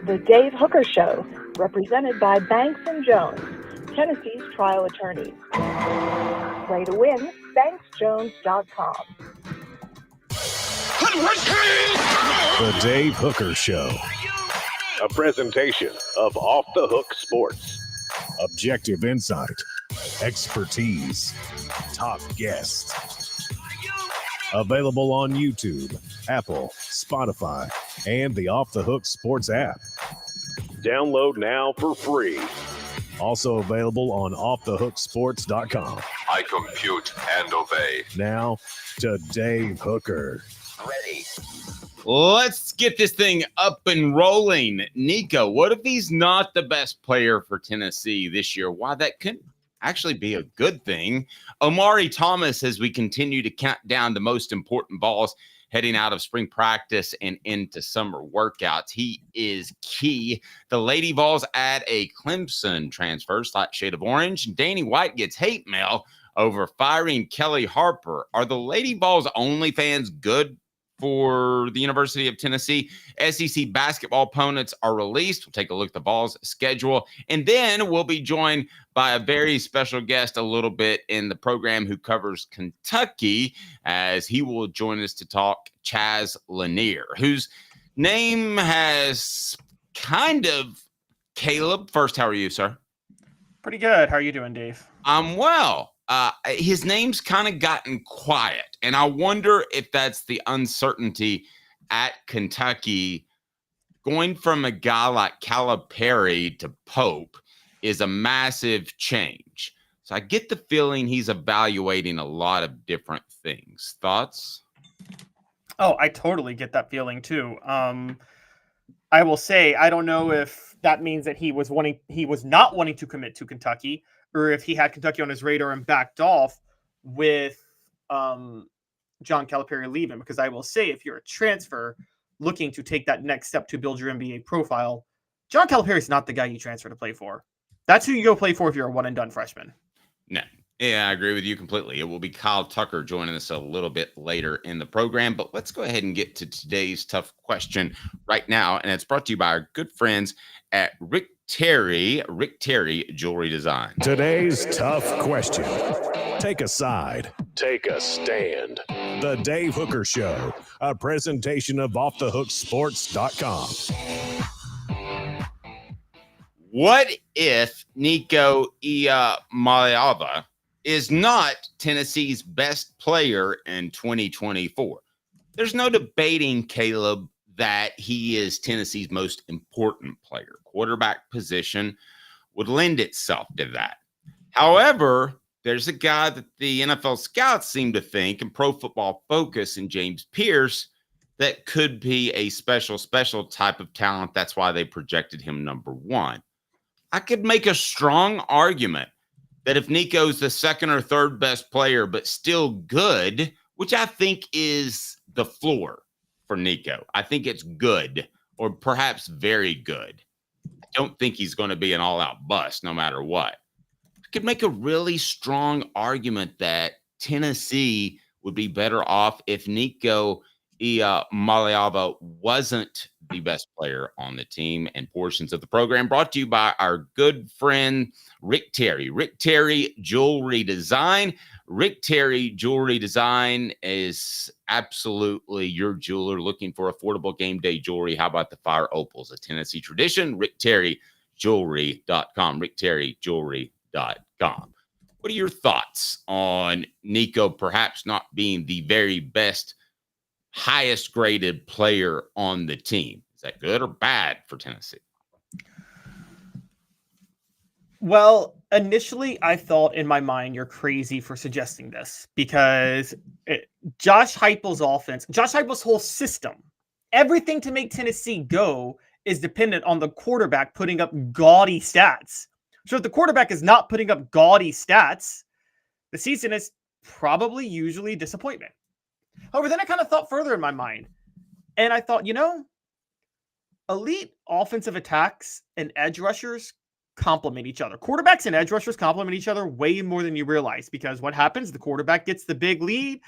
The Dave Hooker Show, represented by Banks & Jones, Tennessee's trial attorneys. Play to win, banksjones.com. The Dave Hooker Show. A presentation of Off the Hook Sports. Objective insight, expertise, top guests. Available on YouTube, Apple, Spotify, and the Off the Hook Sports app. Download now for free. Also available on offthehooksports.com. I compute and obey. Now to Dave Hooker. Ready. Let's get this thing up and rolling. Nico, what if he's not the best player for Tennessee this year? Why, that could actually be a good thing. Omari Thomas, as we continue to count down the most important balls heading out of spring practice and into summer workouts, he is key. The Lady Vols add a Clemson transfer, slight shade of orange. Danny White gets hate mail over firing Kelly Harper. Are the Lady Vols only fans good for the University of Tennessee? SEC basketball opponents are released. We'll take a look at the Vols schedule. And then we'll be joined by a very special guest a little bit in the program who covers Kentucky, as he will join us to talk Chaz Lanier, whose name has kind of... Caleb, first, how are you, sir? Pretty good. How are you doing, Dave? I'm well. His name's kind of gotten quiet, and I wonder if that's the uncertainty at Kentucky. Going from a guy like Calipari to Pope is a massive change. So I get the feeling he's evaluating a lot of different things. Thoughts? Oh, I totally get that feeling too. I will say, I don't know if that means that he was not wanting to commit to Kentucky, or if he had Kentucky on his radar and backed off with John Calipari leaving. Because I will say, if you're a transfer looking to take that next step to build your NBA profile, John Calipari is not the guy you transfer to play for. That's who you go play for if you're a one-and-done freshman. No. Yeah, I agree with you completely. It will be Kyle Tucker joining us a little bit later in the program. But let's go ahead and get to today's tough question right now. And it's brought to you by our good friends at Rick Terry Jewelry Design. Today's tough question. Take a side. Take a stand. The Dave Hooker Show. A presentation of offthehooksports.com. What if Nico Iamaleava is not Tennessee's best player in 2024? There's no debating, Caleb, that he is Tennessee's most important player. Quarterback position would lend itself to that. However, there's a guy that the NFL scouts seem to think, and Pro Football Focus and James Pearce, that could be a special type of talent. That's why they projected him number one. I could make a strong argument that if Nico's the second or third best player, but still good, which I think is the floor for Nico. I think it's good, or perhaps very good. I don't think he's going to be an all-out bust no matter what. I could make a really strong argument that Tennessee would be better off if Nico Iamaleava wasn't the best player on the team. And portions of the program brought to you by our good friend Rick Terry Jewelry Design. Rick Terry Jewelry Design is absolutely your jeweler looking for affordable game day jewelry. How about the Fire Opals, a Tennessee tradition? RickTerryJewelry.com. RickTerryJewelry.com. What are your thoughts on Nico perhaps not being the very best, highest graded player on the team? Is that good or bad for Tennessee? Well, initially, I thought in my mind, you're crazy for suggesting this, because Josh Heupel's offense, Josh Heupel's whole system, everything to make Tennessee go is dependent on the quarterback putting up gaudy stats. So if the quarterback is not putting up gaudy stats, the season is probably usually disappointment. However, then I kind of thought further in my mind, and I thought, elite offensive attacks and edge rushers complement each other. Quarterbacks and edge rushers complement each other way more than you realize, because what happens? The quarterback gets the big lead.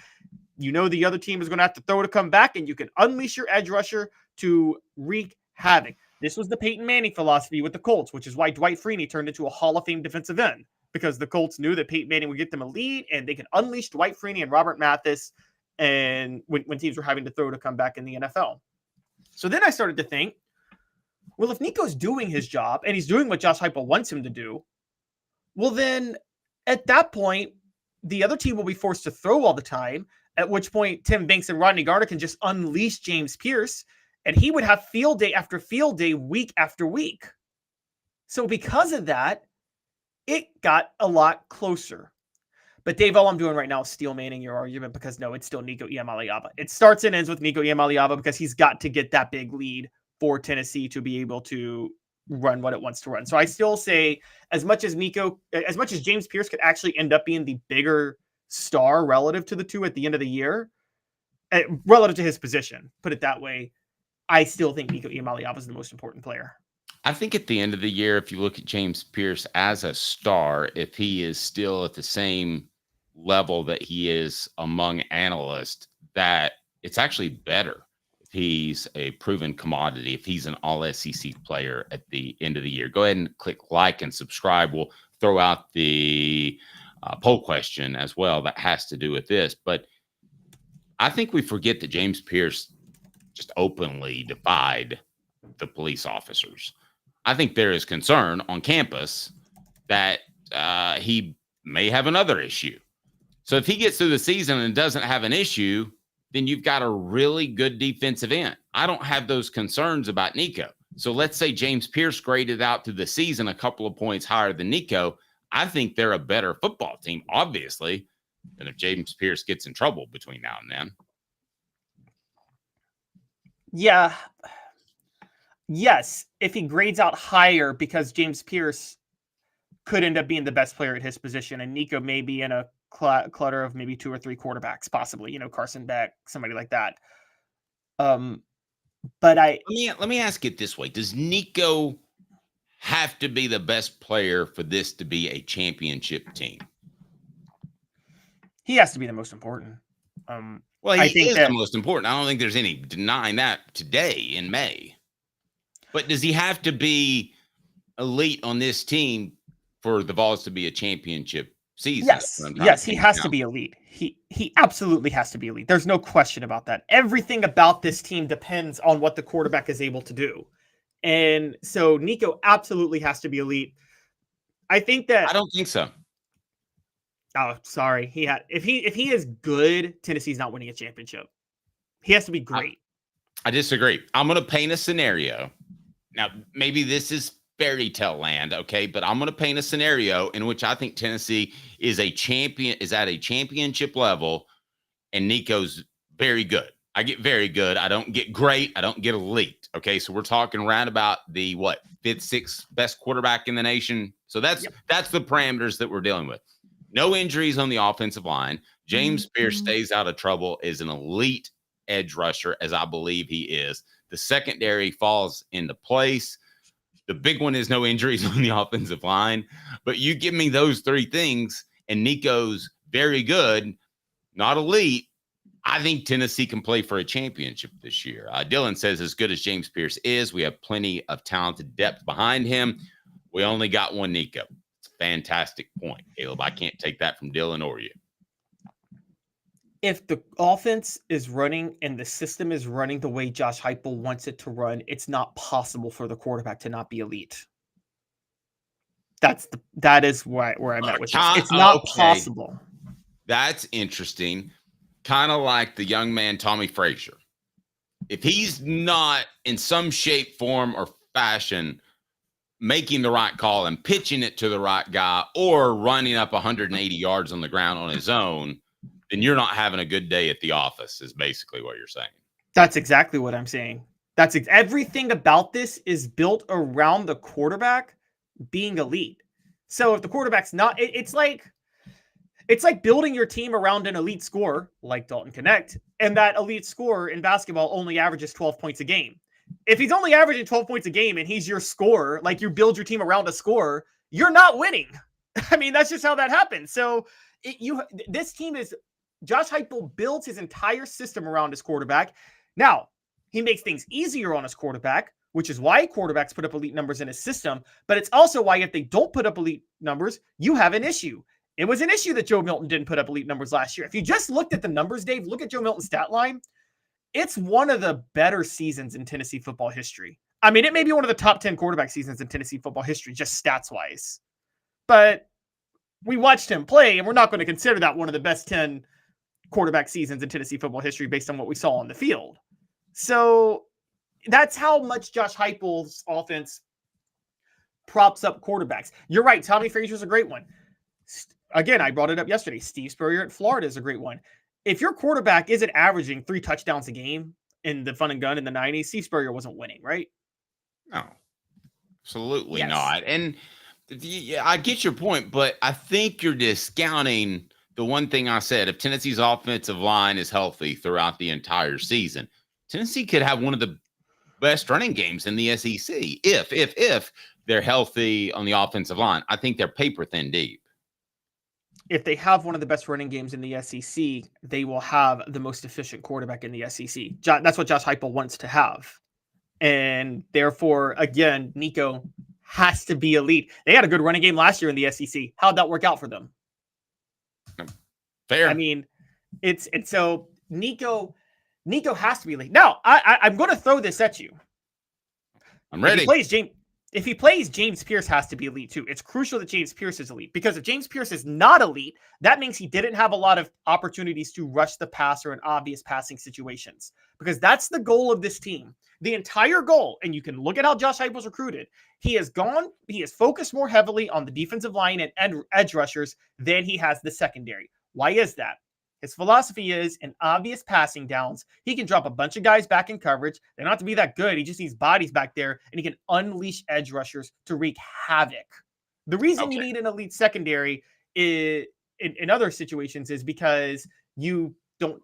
The other team is going to have to throw to come back, and you can unleash your edge rusher to wreak havoc. This was the Peyton Manning philosophy with the Colts, which is why Dwight Freeney turned into a Hall of Fame defensive end, because the Colts knew that Peyton Manning would get them a lead and they could unleash Dwight Freeney and Robert Mathis and when teams were having to throw to come back in the NFL. So then I started to think, well, if Nico's doing his job and he's doing what Josh Heupel wants him to do, well, then at that point, the other team will be forced to throw all the time, at which point Tim Banks and Rodney Garner can just unleash James Pearce, and he would have field day after field day, week after week. So because of that, it got a lot closer. But Dave, all I'm doing right now is steel manning your argument, because no, it's still Nico Iamaleava. It starts and ends with Nico Iamaleava because he's got to get that big lead for Tennessee to be able to run what it wants to run. So I still say, as much as James Pearce could actually end up being the bigger star relative to the two at the end of the year, relative to his position, put it that way, I still think Nico Iamaleava is the most important player. I think at the end of the year, if you look at James Pearce as a star, if he is still at the same level that he is among analysts, that it's actually better if he's a proven commodity, if he's an all-SEC player at the end of the year. Go ahead and click like and subscribe. We'll throw out the poll question as well that has to do with this. But I think we forget that James Pearce just openly defied the police officers. I think there is concern on campus that he may have another issue. So if he gets through the season and doesn't have an issue, then you've got a really good defensive end. I don't have those concerns about Nico. So let's say James Pearce graded out through the season a couple of points higher than Nico. I think they're a better football team, obviously, than if James Pearce gets in trouble between now and then. Yeah. Yes, if he grades out higher, because James Pearce could end up being the best player at his position, and Nico may be in a clutter of maybe 2 or 3 quarterbacks, possibly, Carson Beck, somebody like that. But let me ask it this way: does Nico have to be the best player for this to be a championship team? He has to be the most important. Well, he is the most important. I don't think there's any denying that today in May. But does he have to be elite on this team for the Vols to be a championship season? Yes, he has to be elite. He absolutely has to be elite. There's no question about that. Everything about this team depends on what the quarterback is able to do. And so Nico absolutely has to be elite. I don't think so. Oh, sorry. If he is good, Tennessee's not winning a championship. He has to be great. I disagree. I'm going to paint a scenario. Now, maybe this is fairy tale land, okay? But I'm going to paint a scenario in which I think Tennessee is at a championship level, and Nico's very good. I get very good. I don't get great. I don't get elite. Okay, so we're talking around about the 5th, 6th best quarterback in the nation. So that's the parameters that we're dealing with. No injuries on the offensive line. James Pearce stays out of trouble, is an elite edge rusher, as I believe he is. The secondary falls into place. The big one is no injuries on the offensive line. But you give me those 3 things, and Nico's very good, not elite. I think Tennessee can play for a championship this year. Dylan says, as good as James Pearce is, we have plenty of talented depth behind him. We only got one Nico. It's a fantastic point, Caleb. I can't take that from Dylan or you. If the offense is running and the system is running the way Josh Heupel wants it to run, it's not possible for the quarterback to not be elite. That is where I'm at with this. It's not possible. That's interesting. Kind of like the young man, Tommy Frazier. If he's not in some shape, form, or fashion making the right call and pitching it to the right guy or running up 180 yards on the ground on his own, then you're not having a good day at the office, is basically what you're saying. That's exactly what I'm saying. Everything about this is built around the quarterback being elite. So if the quarterback's not, it's like building your team around an elite scorer like Dalton Connect, and that elite scorer in basketball only averages 12 points a game. If he's only averaging 12 points a game and he's your scorer, like you build your team around a scorer, you're not winning. I mean, that's just how that happens. So this team is, Josh Heupel builds his entire system around his quarterback. Now, he makes things easier on his quarterback which is why quarterbacks put up elite numbers in his system. But it's also why if they don't put up elite numbers, you have an issue. It was an issue that Joe Milton didn't put up elite numbers last year. If you just looked at the numbers, Dave, look at Joe Milton's stat line. It's one of the better seasons in Tennessee football history. I mean, it may be one of the top 10 quarterback seasons in Tennessee football history, just stats-wise. But we watched him play, and we're not going to consider that one of the best 10 quarterback seasons in Tennessee football history based on what we saw on the field. So that's how much Josh Heupel's offense props up quarterbacks. You're right. Tommy Frazier's a great one. Again, I brought it up yesterday. Steve Spurrier at Florida is a great one. If your quarterback isn't averaging 3 touchdowns a game in the fun and gun in the 90s, Steve Spurrier wasn't winning, right? No, absolutely not. And I get your point, but I think you're discounting the one thing I said. If Tennessee's offensive line is healthy throughout the entire season, Tennessee could have one of the best running games in the SEC. If they're healthy on the offensive line, I think they're paper thin deep. If they have one of the best running games in the SEC, they will have the most efficient quarterback in the SEC. That's what Josh Heupel wants to have. And therefore, again, Nico has to be elite. They had a good running game last year in the SEC. How'd that work out for them? Fair. I mean, so Nico has to be elite. Now, I'm going to throw this at you. I'm ready. If he plays, James Pearce has to be elite too. It's crucial that James Pearce is elite, because if James Pearce is not elite, that means he didn't have a lot of opportunities to rush the passer in obvious passing situations, because that's the goal of this team. The entire goal, and you can look at how Josh Heupel's recruited, he has focused more heavily on the defensive line and edge rushers than he has the secondary. Why is that? His philosophy is in obvious passing downs, he can drop a bunch of guys back in coverage. They don't have to be that good. He just needs bodies back there, and he can unleash edge rushers to wreak havoc. The reason you need an elite secondary in other situations is because you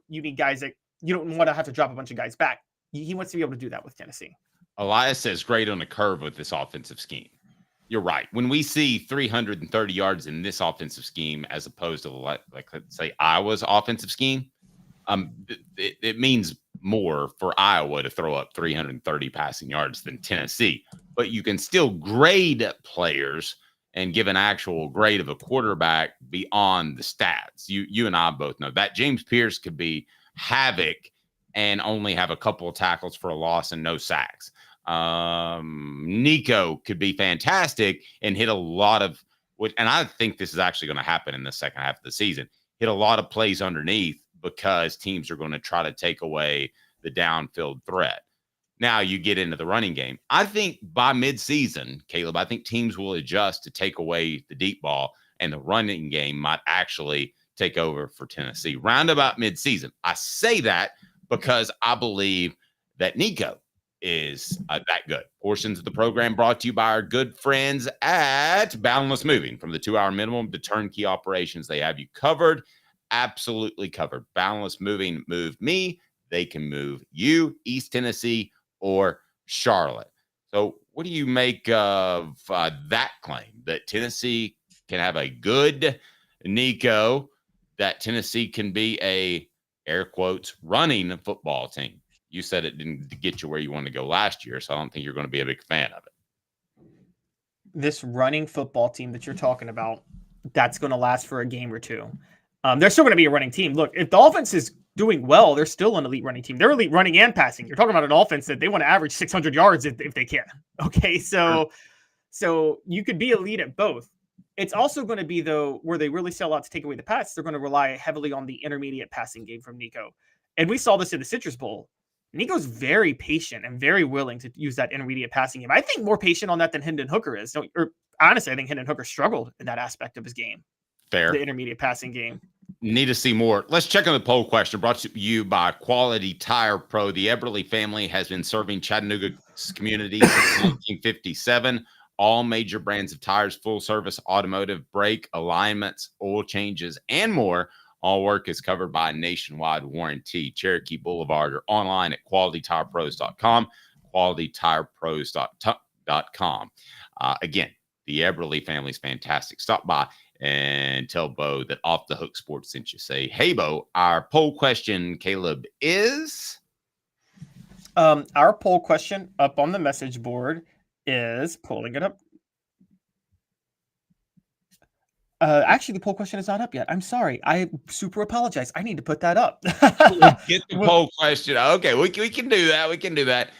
need guys that you don't want to have to drop a bunch of guys back. He wants to be able to do that with Tennessee. Elias says great on the curve with this offensive scheme. You're right. When we see 330 yards in this offensive scheme, as opposed to like let's say Iowa's offensive scheme, it means more for Iowa to throw up 330 passing yards than Tennessee. But you can still grade players and give an actual grade of a quarterback beyond the stats. You and I both know that James Pearce could be havoc and only have a couple of tackles for a loss and no sacks. Nico could be fantastic and hit a lot of, and I think this is actually going to happen in the second half of the season, hit a lot of plays underneath because teams are going to try to take away the downfield threat. Now you get into the running game. I think by midseason, Caleb, I think teams will adjust to take away the deep ball, and the running game might actually take over for Tennessee roundabout midseason. I say that because I believe that Nico is that good. Portions of the program brought to you by our good friends at Boundless Moving. From the 2-hour minimum to turnkey operations, they have you covered, absolutely covered. Boundless Moving moved me. They can move you, East Tennessee or Charlotte. So what do you make of that claim that Tennessee can have a good Nico, that Tennessee can be a, air quotes, running football team? You said it didn't get you where you wanted to go last year, so I don't think you're going to be a big fan of it. This running football team that you're talking about, that's going to last for a game or two. They're still going to be a running team. Look, if the offense is doing well, they're still an elite running team. They're elite running and passing. You're talking about an offense that they want to average 600 yards if they can. Okay, so you could be elite at both. It's also going to be, though, where they really sell out to take away the pass, they're going to rely heavily on the intermediate passing game from Nico. And we saw this in the Citrus Bowl. Nico's very patient and very willing to use that intermediate passing game. I think more patient on that than Hendon Hooker is. Honestly, I think Hendon Hooker struggled in that aspect of his game. Fair. The intermediate passing game. Need to see more. Let's check on the poll question brought to you by Quality Tire Pro. The Eberle family has been serving Chattanooga's community since 1957. All major brands of tires, full service automotive, brake, alignments, oil changes, and more. All work is covered by a nationwide warranty. Cherokee Blvd or online at qualitytirepros.com, qualitytirepros.com. Again, the Eberle family is fantastic. Stop by and tell Bo that Off the Hook Sports sent you. Say, hey, Bo, our poll question, Caleb, is? Our poll question up on the message board is pulling it up. Actually, the poll question is not up yet. I'm sorry. I super apologize. I need to put that up. Get the poll question. Okay, we can do that. We can do that.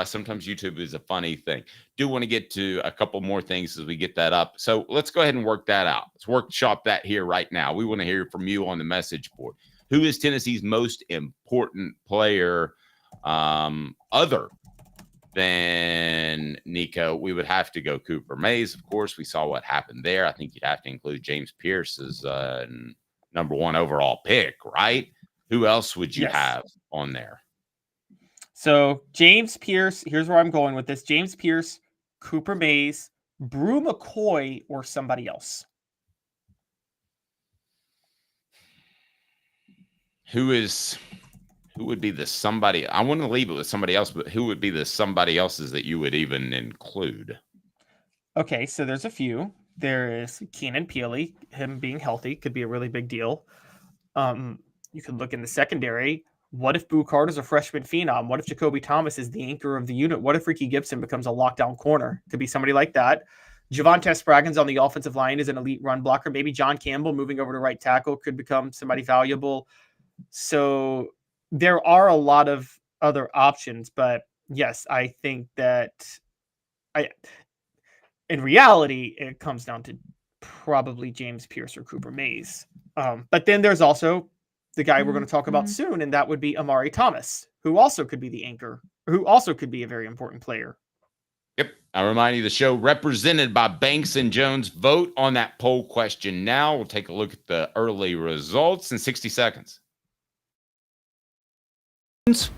Sometimes YouTube is a funny thing. Do want to get to a couple more things as we get that up. So let's go ahead and work that out. Let's workshop that here right now. We want to hear from you on the message board. Who is Tennessee's most important player other than Nico? We would have to go Cooper Mays. Of course, we saw what happened there. I think you'd have to include James Pearce as number 1 overall pick, right? Who else would you have on there? So James Pearce, here's where I'm going with this. James Pearce, Cooper Mays, Brew McCoy, or somebody else. Who would be the somebody? I want to leave it with somebody else, but who would be the somebody else's that you would even include? Okay, so there's a few. There is Keenan Peely. Him being healthy could be a really big deal. You could look in the secondary. What if Boo Carter's a freshman phenom? What if Jacoby Thomas is the anchor of the unit? What if Ricky Gibson becomes a lockdown corner? Could be somebody like that. Javonte Spraggins on the offensive line is an elite run blocker. Maybe John Campbell moving over to right tackle could become somebody valuable. So there are a lot of other options, but yes, I think that in reality, it comes down to probably James Pearce or Cooper Mays. But then there's also the guy we're going to talk about soon, and that would be Omari Thomas, who also could be the anchor, who also could be a very important player. Yep. I remind you, the show represented by Banks and Jones. Vote on that poll question now. We'll take a look at the early results in 60 seconds.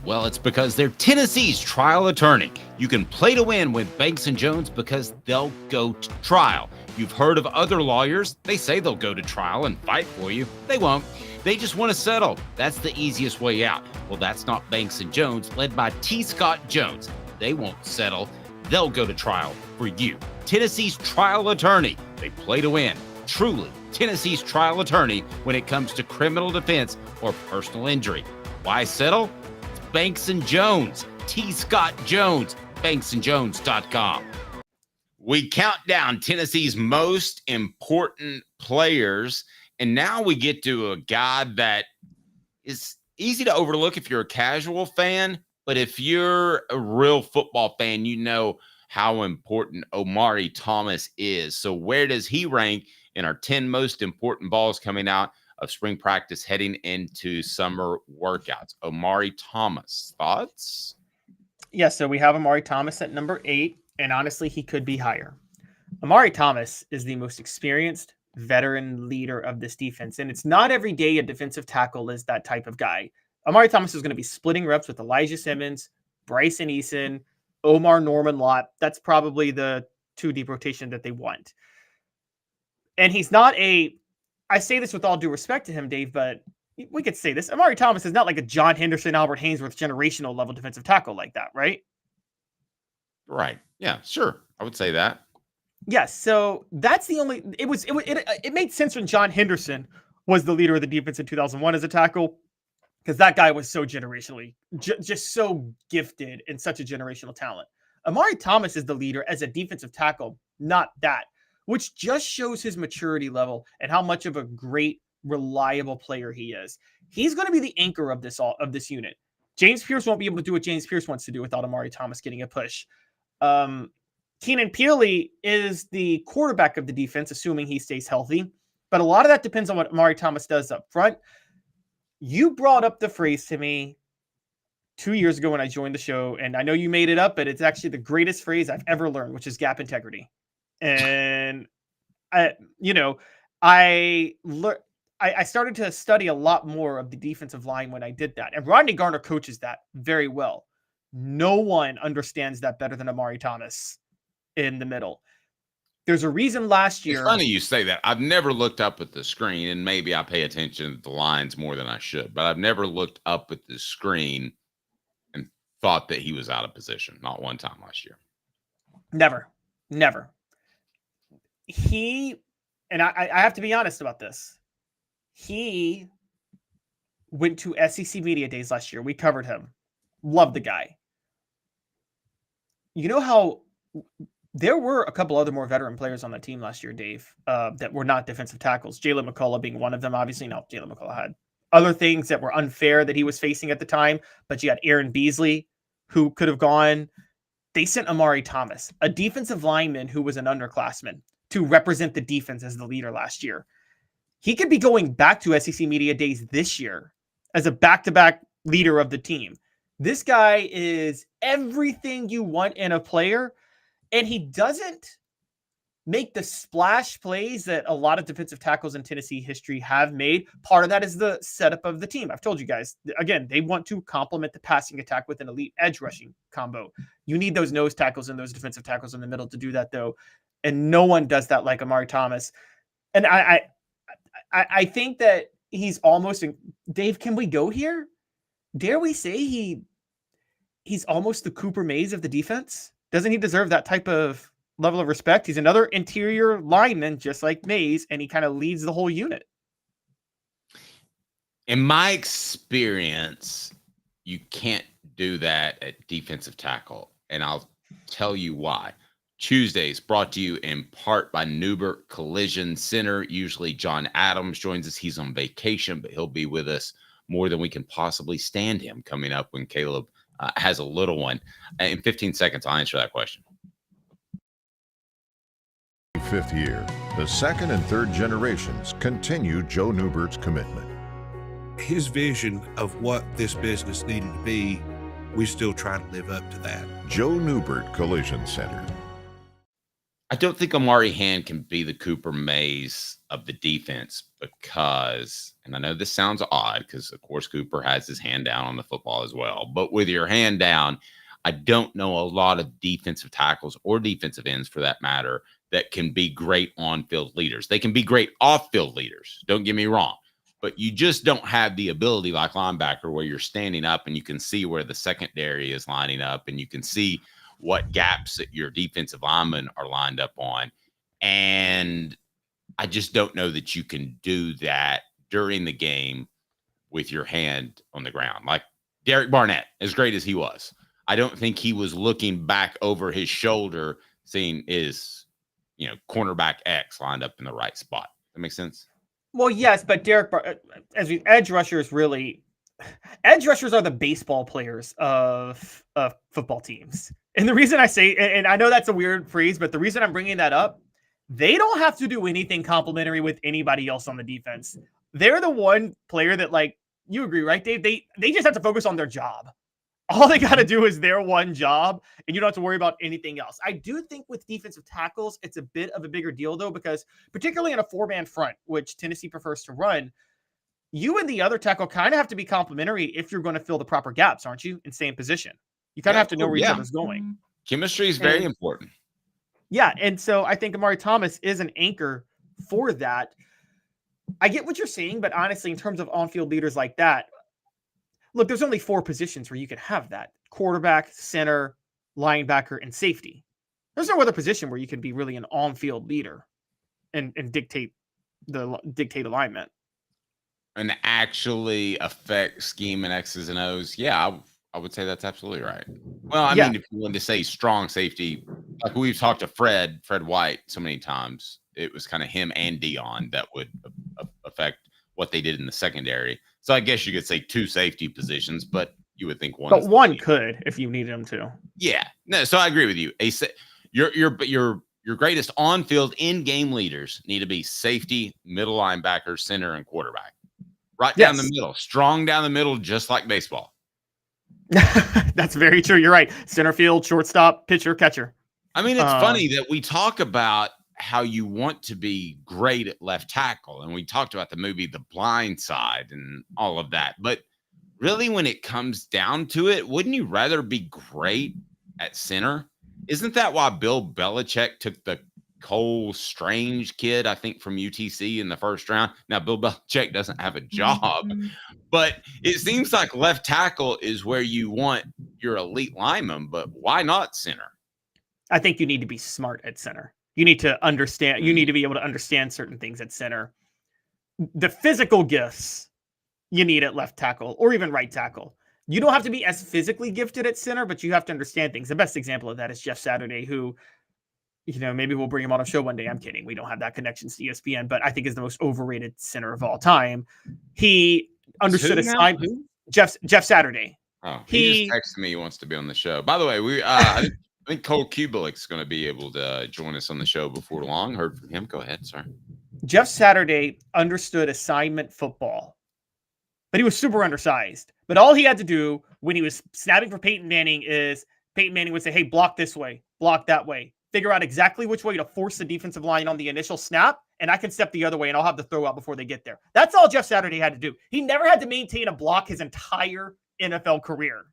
Well, it's because they're Tennessee's trial attorney. You can play to win with Banks and Jones because they'll go to trial. You've heard of other lawyers. They say they'll go to trial and fight for you. They won't. They just want to settle. That's the easiest way out. Well, that's not Banks and Jones, led by T. Scott Jones. They won't settle. They'll go to trial for you. Tennessee's trial attorney. They play to win. Truly, Tennessee's trial attorney when it comes to criminal defense or personal injury. Why settle? It's Banks and Jones. T. Scott Jones. BanksandJones.com. We count down Tennessee's most important players. And now we get to a guy that is easy to overlook if you're a casual fan. But if you're a real football fan, you know how important Omari Thomas is. So where does he rank in our 10 most important balls coming out of spring practice heading into summer workouts? Omari Thomas, thoughts? Yeah, so we have Omari Thomas at number 8, and honestly, he could be higher. Omari Thomas is the most experienced veteran leader of this defense, and it's not every day a defensive tackle is that type of guy. Omari Thomas is going to be splitting reps with Elijah Simmons, Bryson Eason, Omar Norman Lott. That's probably the 2 deep rotation that they want. And he's not I say this with all due respect to him, Dave, but we could say this. Omari Thomas is not like a John Henderson, Albert Haynesworth generational level defensive tackle like that, right? Right. Yeah, sure. I would say that. Yes. So that's the only, it made sense when John Henderson was the leader of the defense in 2001 as a tackle, because that guy was so generationally, just so gifted and such a generational talent. Omari Thomas is the leader as a defensive tackle, not that, which just shows his maturity level and how much of a great, reliable player he is. He's going to be the anchor of this unit. James Pearce won't be able to do what James Pearce wants to do without Omari Thomas getting a push. Keenan Peely is the quarterback of the defense, assuming he stays healthy. But a lot of that depends on what Omari Thomas does up front. You brought up the phrase to me 2 years ago when I joined the show, and I know you made it up, but it's actually the greatest phrase I've ever learned, which is gap integrity. And I started to study a lot more of the defensive line when I did that. And Rodney Garner coaches that very well. No one understands that better than Omari Thomas in the middle. There's a reason last year. It's funny you say that. I've never looked up at the screen, and maybe I pay attention to the lines more than I should, but I've never looked up at the screen and thought that he was out of position. Not one time last year. Never. And I have to be honest about this. He went to SEC Media Days last year. We covered him. Love the guy. you know how there were a couple other more veteran players on that team last year, Dave, that were not defensive tackles. Jalen McCullough being one of them. Obviously, no, Jalen McCullough had other things that were unfair that he was facing at the time, but you had Aaron Beasley, who could have gone. They sent Omari Thomas, a defensive lineman who was an underclassman, to represent the defense as the leader last year. He could be going back to SEC Media Days this year as a back-to-back leader of the team. This guy is everything you want in a player, and he doesn't make the splash plays that a lot of defensive tackles in Tennessee history have made. Part of that is the setup of the team. I've told you guys, again, they want to complement the passing attack with an elite edge rushing combo. You need those nose tackles and those defensive tackles in the middle to do that, though. And no one does that like Omari Thomas. And I think that he's almost, Dave, can we go here? Dare we say he's almost the Cooper Mays of the defense? Doesn't he deserve that type of level of respect? He's another interior lineman, just like Mays, and he kind of leads the whole unit. In my experience, you can't do that at defensive tackle, and I'll tell you why. Tuesdays brought to you in part by Newbert Collision Center. Usually John Adams joins us. He's on vacation, but he'll be with us more than we can possibly stand him coming up when Caleb has a little one. In 15 seconds, I'll answer that question. Fifth year, the second and third generations continue Joe Newbert's commitment. His vision of what this business needed to be, we still try to live up to that. Joe Newbert Collision Center. I don't think Omari Hand can be the Cooper Mays of the defense because, and I know this sounds odd because, of course, Cooper has his hand down on the football as well. But with your hand down, I don't know a lot of defensive tackles or defensive ends, for that matter, that can be great on-field leaders. They can be great off-field leaders. Don't get me wrong. But you just don't have the ability like linebacker where you're standing up and you can see where the secondary is lining up and you can see what gaps that your defensive linemen are lined up on. And I just don't know that you can do that during the game with your hand on the ground. Like Derek Barnett, as great as he was, I don't think he was looking back over his shoulder seeing his, cornerback X lined up in the right spot. That makes sense? Well, yes, but edge rushers are the baseball players of football teams. And the reason I say, and I know that's a weird phrase, but the reason I'm bringing that up, they don't have to do anything complimentary with anybody else on the defense. They're the one player that, like, you agree, right, Dave? They just have to focus on their job. All they got to do is their one job, and you don't have to worry about anything else. I do think with defensive tackles, it's a bit of a bigger deal, though, because particularly in a four-man front, which Tennessee prefers to run, you and the other tackle kind of have to be complementary if you're going to fill the proper gaps, aren't you, and stay in position. You kind of have to know where each other's going. Chemistry is very important. Yeah, and so I think Omari Thomas is an anchor for that. I get what you're saying, but honestly, in terms of on-field leaders like that, look, there's only 4 positions where you can have that: quarterback, center, linebacker, and safety. There's no other position where you can be really an on-field leader and dictate alignment. And actually affect scheme and X's and O's. Yeah, I would say that's absolutely right. Well, I mean, if you wanted to say strong safety, like we've talked to Fred White so many times, it was kind of him and Dion that would affect what they did in the secondary. So I guess you could say 2 safety positions, but you would think one. But one could if you needed him to. Yeah. No, so I agree with you. Your greatest on-field in-game leaders need to be safety, middle linebacker, center, and quarterback. Right down the middle, strong down the middle, just like baseball. That's very true. You're right. Center field, shortstop, pitcher, catcher. I mean, it's funny that we talk about how you want to be great at left tackle, and we talked about the movie The Blind Side and all of that. But really, when it comes down to it, wouldn't you rather be great at center? Isn't that why Bill Belichick took the Cole Strange kid, I think, from UTC in the first round? Now, Bill Belichick doesn't have a job, but it seems like left tackle is where you want your elite lineman, but why not center? I think you need to be smart at center. You need to understand. You need to be able to understand certain things at center. The physical gifts you need at left tackle or even right tackle. You don't have to be as physically gifted at center, but you have to understand things. The best example of that is Jeff Saturday, who, maybe we'll bring him on a show one day. I'm kidding. We don't have that connection to ESPN, but I think is the most overrated center of all time. He understood assignment. Jeff Saturday. Oh, he just texted me. He wants to be on the show. By the way, I think Cole Kubelik's going to be able to join us on the show before long. Heard from him. Go ahead, sir. Jeff Saturday understood assignment football, but he was super undersized. But all he had to do when he was snapping for Peyton Manning is Peyton Manning would say, hey, block this way, block that way. Figure out exactly which way to force the defensive line on the initial snap, and I can step the other way, and I'll have the throw out before they get there. That's all Jeff Saturday had to do. He never had to maintain a block his entire NFL career,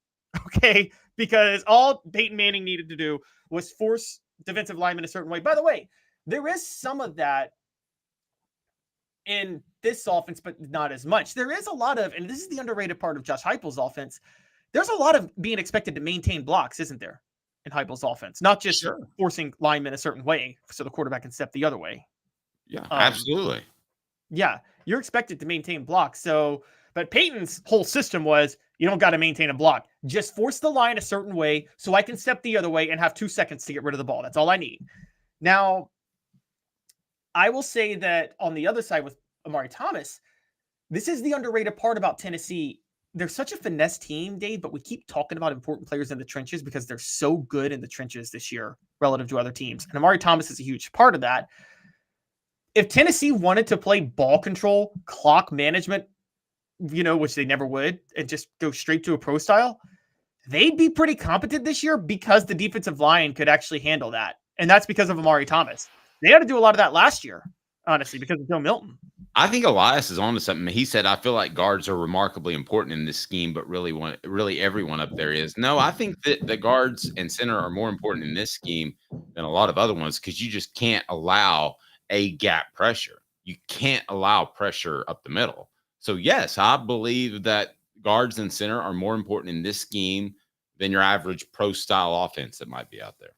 okay? Because all Peyton Manning needed to do was force defensive linemen a certain way. By the way, there is some of that in this offense, but not as much. There is a lot of, and this is the underrated part of Josh Heupel's offense, there's a lot of being expected to maintain blocks, isn't there, in Heupel's offense? Not just forcing linemen a certain way so the quarterback can step the other way. Yeah, absolutely. Yeah, you're expected to maintain blocks. So, but Peyton's whole system was, you don't got to maintain a block. Just force the line a certain way so I can step the other way and have 2 seconds to get rid of the ball. That's all I need. Now, I will say that on the other side with Omari Thomas, this is the underrated part about Tennessee. They're such a finesse team, Dave, but we keep talking about important players in the trenches because they're so good in the trenches this year relative to other teams. And Omari Thomas is a huge part of that. If Tennessee wanted to play ball control, clock management, which they never would, and just go straight to a pro style, they'd be pretty competent this year because the defensive line could actually handle that. And that's because of Omari Thomas. They had to do a lot of that last year, honestly, because of Joe Milton. I think Elias is onto something. He said, I feel like guards are remarkably important in this scheme, but really everyone up there is. No, I think that the guards and center are more important in this scheme than a lot of other ones because you just can't allow a gap pressure. You can't allow pressure up the middle. So, yes, I believe that guards and center are more important in this scheme than your average pro-style offense that might be out there.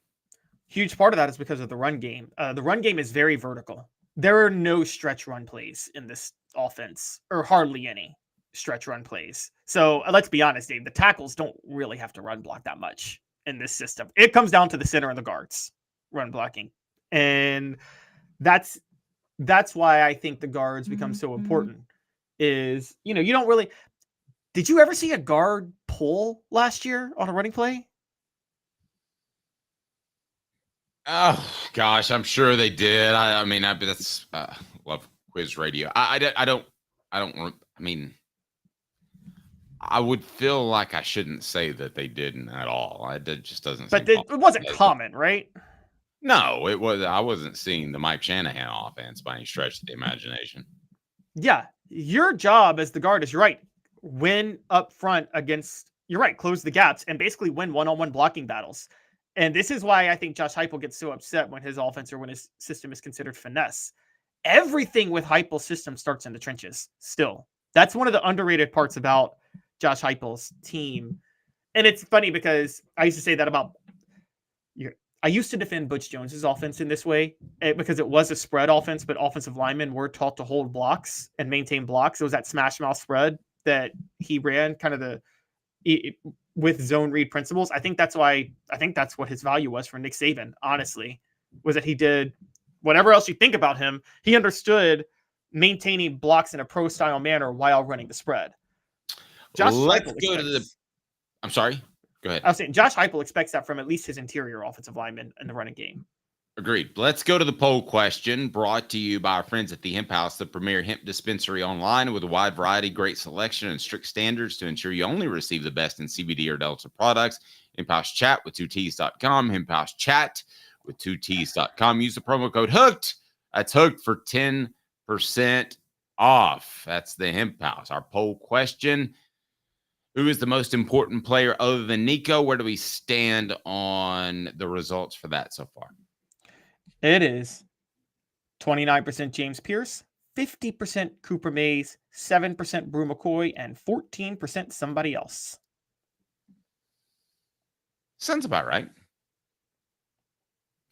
Huge part of that is because of the run game. The run game is very vertical. There are no stretch run plays in this offense, or hardly any stretch run plays. So let's be honest, Dave, the tackles don't really have to run block that much in this system. It comes down to the center and the guards run blocking. And that's why I think the guards become so important is, you don't really, did you ever see a guard pull last year on a running play? Oh gosh, I'm sure they did. I love quiz radio. I would feel like I shouldn't say that they didn't at all. It just doesn't. But it wasn't common, right? No, it was. I wasn't seeing the Mike Shanahan offense by any stretch of the imagination. Yeah, your job as the guard is, you're right, win up front against. You're right, close the gaps and basically win one-on-one blocking battles. And this is why I think Josh Heupel gets so upset when his offense or when his system is considered finesse. Everything with Heupel's system starts in the trenches still. That's one of the underrated parts about Josh Heupel's team. And it's funny because I used to say that about I used to defend Butch Jones's offense in this way because it was a spread offense, but offensive linemen were taught to hold blocks and maintain blocks. It was that smash mouth spread that he ran kind of with zone read principles. I think that's what his value was for Nick Saban, honestly, was that he did whatever else you think about him. He understood maintaining blocks in a pro style manner while running the spread. Let's go to the, I'm sorry, go ahead. I was saying Josh Heupel expects that from at least his interior offensive linemen in the running game. Agreed. Let's go to the poll question brought to you by our friends at the Hemp House, the premier hemp dispensary online with a wide variety, great selection, and strict standards to ensure you only receive the best in CBD or Delta products. Hemp House Chat with 2Ts.com. Hemp House Chat with 2Ts.com. Use the promo code HOOKED. That's HOOKED for 10% off. That's the Hemp House. Our poll question: who is the most important player other than Nico? Where do we stand on the results for that so far? It is 29% James Pearce, 50% Cooper Mays, 7% Brew McCoy, and 14% somebody else. Sounds about right.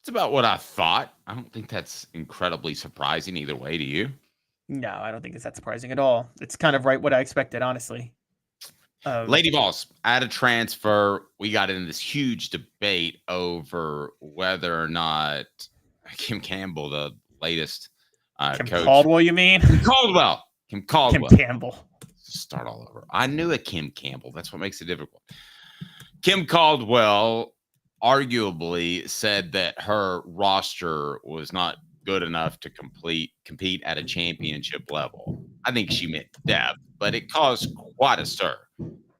It's about what I thought. I don't think that's incredibly surprising either way to you. No, I don't think it's that surprising at all. It's kind of right what I expected, honestly. Lady Vols, at a transfer, we got into this huge debate over whether or not Kim Campbell, the latest Kim coach. Caldwell, you mean? Kim Caldwell. Kim Campbell. Start all over. I knew a Kim Campbell. That's what makes it difficult. Kim Caldwell arguably said that her roster was not good enough to compete at a championship level. I think she meant depth, but it caused quite a stir.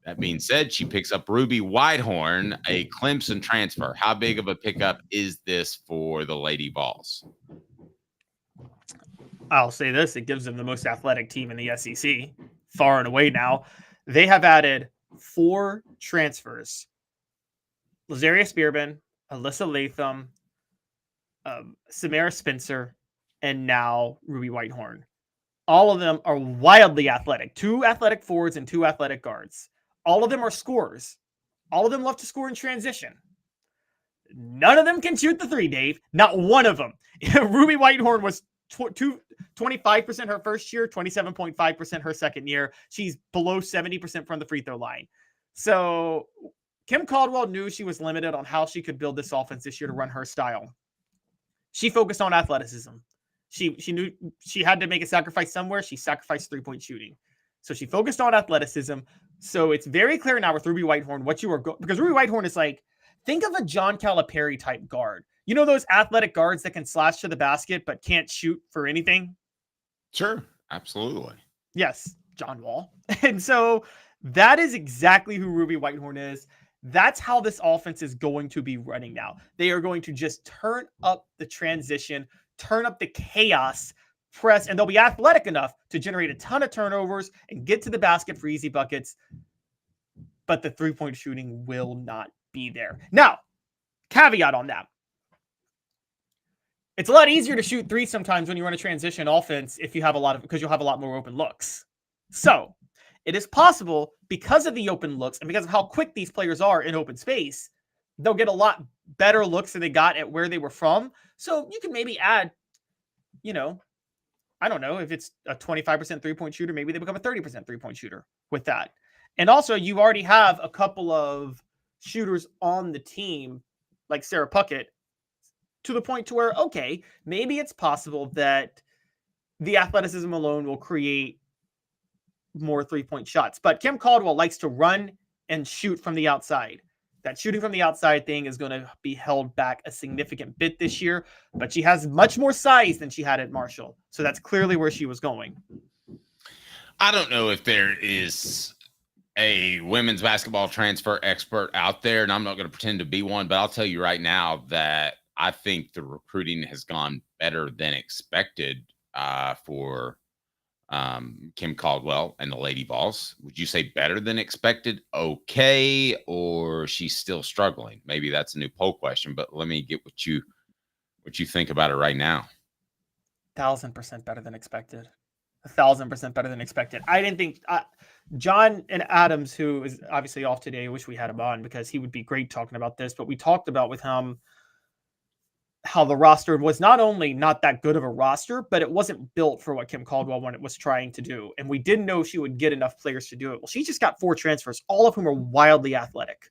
That being said, she picks up Ruby Whitehorn, a Clemson transfer. How big of a pickup is this for the Lady Vols? I'll say this. It gives them the most athletic team in the SEC, far and away now. They have added 4 transfers. Lazaria Spearman, Alyssa Latham, Samara Spencer, and now Ruby Whitehorn. All of them are wildly athletic. 2 athletic forwards and 2 athletic guards. All of them are scorers. All of them love to score in transition. None of them can shoot the 3, Dave. Not one of them. Ruby Whitehorn was 25% her first year, 27.5% her second year. She's below 70% from the free throw line. So Kim Caldwell knew she was limited on how she could build this offense this year to run her style. She focused on athleticism. She knew she had to make a sacrifice somewhere. She sacrificed 3-point shooting. So she focused on athleticism. So it's very clear now with Ruby Whitehorn what you are because Ruby Whitehorn is like, think of a John Calipari type guard. You know those athletic guards that can slash to the basket but can't shoot for anything? Sure, absolutely. Yes, John Wall. And so that is exactly who Ruby Whitehorn is. That's how this offense is going to be running now. They are going to just turn up the transition, turn up the chaos, press, and they'll be athletic enough to generate a ton of turnovers and get to the basket for easy buckets. But the 3-point shooting will not be there. Now, caveat on that. It's a lot easier to shoot 3 sometimes when you run a transition offense because you'll have a lot more open looks. So it is possible because of the open looks and because of how quick these players are in open space, they'll get a lot better looks than they got at where they were from. So you can maybe add, I don't know if it's a 25% 3-point shooter, maybe they become a 30% 3-point shooter with that. And also you already have a couple of shooters on the team like Sarah Puckett, to the point to where, okay, maybe it's possible that the athleticism alone will create more 3-point shots. But Kim Caldwell likes to run and shoot from the outside. That shooting from the outside thing is going to be held back a significant bit this year, but she has much more size than she had at Marshall. So that's clearly where she was going. I don't know if there is a women's basketball transfer expert out there, and I'm not going to pretend to be one, but I'll tell you right now that I think the recruiting has gone better than expected for Kim Caldwell and the Lady Vols. Would you say better than expected? Okay, or she's still struggling? Maybe that's a new poll question, but let me get what you think about it right now. 1,000% better than expected. 1,000% better than expected. I didn't think John and Adams, who is obviously off today, I wish we had him on because he would be great talking about this, but we talked about with him how the roster was not only not that good of a roster, but it wasn't built for what Kim Caldwell was trying to do. And we didn't know she would get enough players to do it. Well, she just got 4 transfers, all of whom are wildly athletic.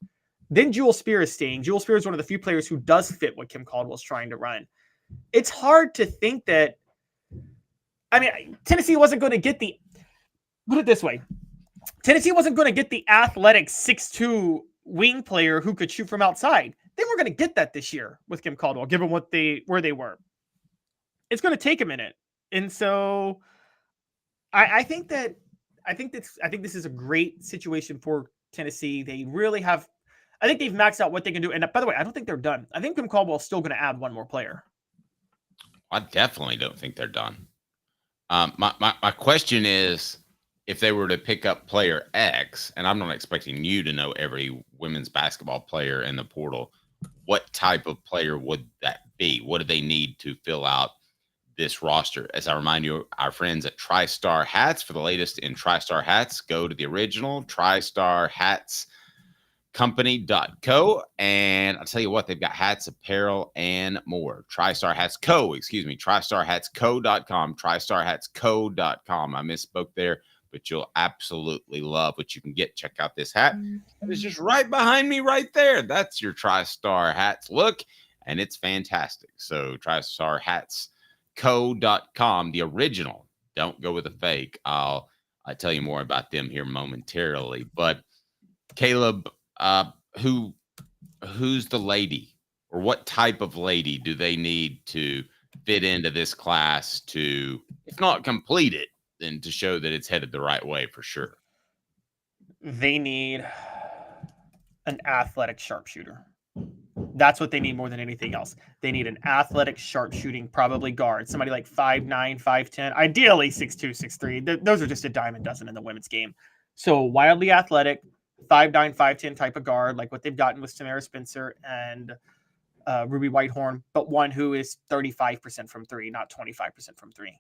Then Jewel Spear is staying. Jewel Spear is one of the few players who does fit what Kim Caldwell's trying to run. It's hard to think that, Tennessee wasn't going to get put it this way. Tennessee wasn't going to get the athletic 6'2" wing player who could shoot from outside. They weren't going to get that this year with Kim Caldwell, given where they were. It's going to take a minute. And so I think this is a great situation for Tennessee. They really have, I think they've maxed out what they can do. And by the way, I don't think they're done. I think Kim Caldwell is still going to add one more player. I definitely don't think they're done. My question is, if they were to pick up player X, and I'm not expecting you to know every women's basketball player in the portal, what type of player would that be? What do they need to fill out this roster? As I remind you, our friends at TriStar Hats, for the latest in TriStar Hats, go to the original TriStarHatsCompany.co. And I'll tell you what, they've got hats, apparel, and more. TriStarHatsCo.com. TriStarHatsCo.com. I misspoke there. but you'll absolutely love what you can get. Check out this hat. It's just right behind me right there. That's your TriStar Hats look, and it's fantastic. So TriStarHatsCo.com, the original. Don't go with a fake. I'll tell you more about them here momentarily. But Caleb, who's the lady, or what type of lady do they need to fit into this class to, if not complete it, then to show that it's headed the right way for sure? They need an athletic sharpshooter. That's what they need more than anything else. They need an athletic sharpshooting, probably guard, somebody like 5'9", 5'10", ideally 6'2", 6'3". Those are just a dime a dozen in the women's game. So wildly athletic, 5'9", 5'10" type of guard, like what they've gotten with Tamara Spencer and Ruby Whitehorn, but one who is 35% from three, not 25% from three.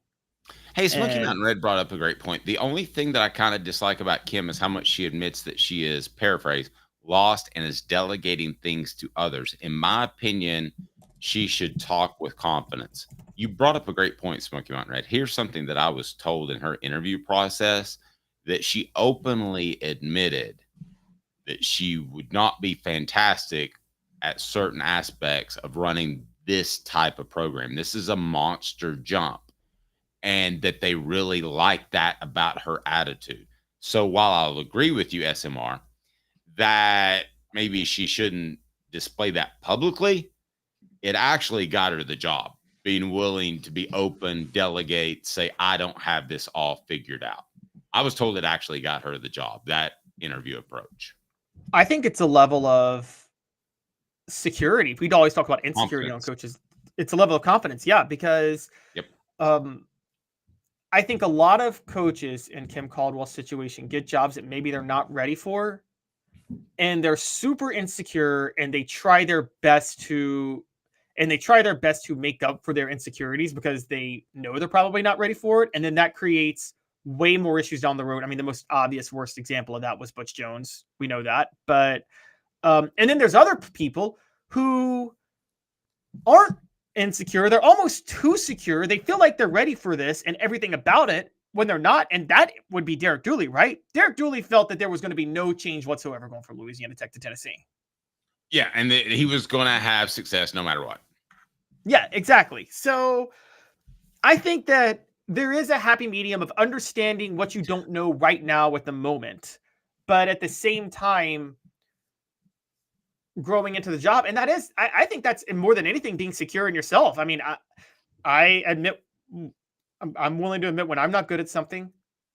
Hey, Smoky Mountain Red brought up a great point. The only thing that I kind of dislike about Kim is how much she admits that she is, paraphrase, lost and is delegating things to others. In my opinion, she should talk with confidence. You brought up a great point, Smoky Mountain Red. Here's something that I was told in her interview process, that she openly admitted that she would not be fantastic at certain aspects of running this type of program. This is a monster jump, and that they really like that about her attitude. So while I'll agree with you, SMR, that maybe she shouldn't display that publicly, it actually got her the job, being willing to be open, delegate, say, I don't have this all figured out. I was told it actually got her the job, that interview approach. I think it's a level of security. We'd always talk about insecurity on coaches. It's a level of confidence. Yeah, because I think a lot of coaches in Kim Caldwell's situation get jobs that maybe they're not ready for, and they're super insecure, and they try their best to make up for their insecurities because they know they're probably not ready for it. And then that creates way more issues down the road. I mean, the most obvious worst example of that was Butch Jones. We know that. But and then there's other people who aren't insecure. They're almost too secure. They feel like they're ready for this and everything about it when they're not. And that would be Derek Dooley, right? Derek Dooley felt that there was going to be no change whatsoever going from Louisiana Tech to Tennessee. Yeah, and he was going to have success no matter what. Yeah, exactly. So I think that there is a happy medium of understanding what you don't know right now at the moment, but at the same time, growing into the job. And that is, I think that's more than anything, being secure in yourself. I mean, I admit, I'm willing to admit when I'm not good at something,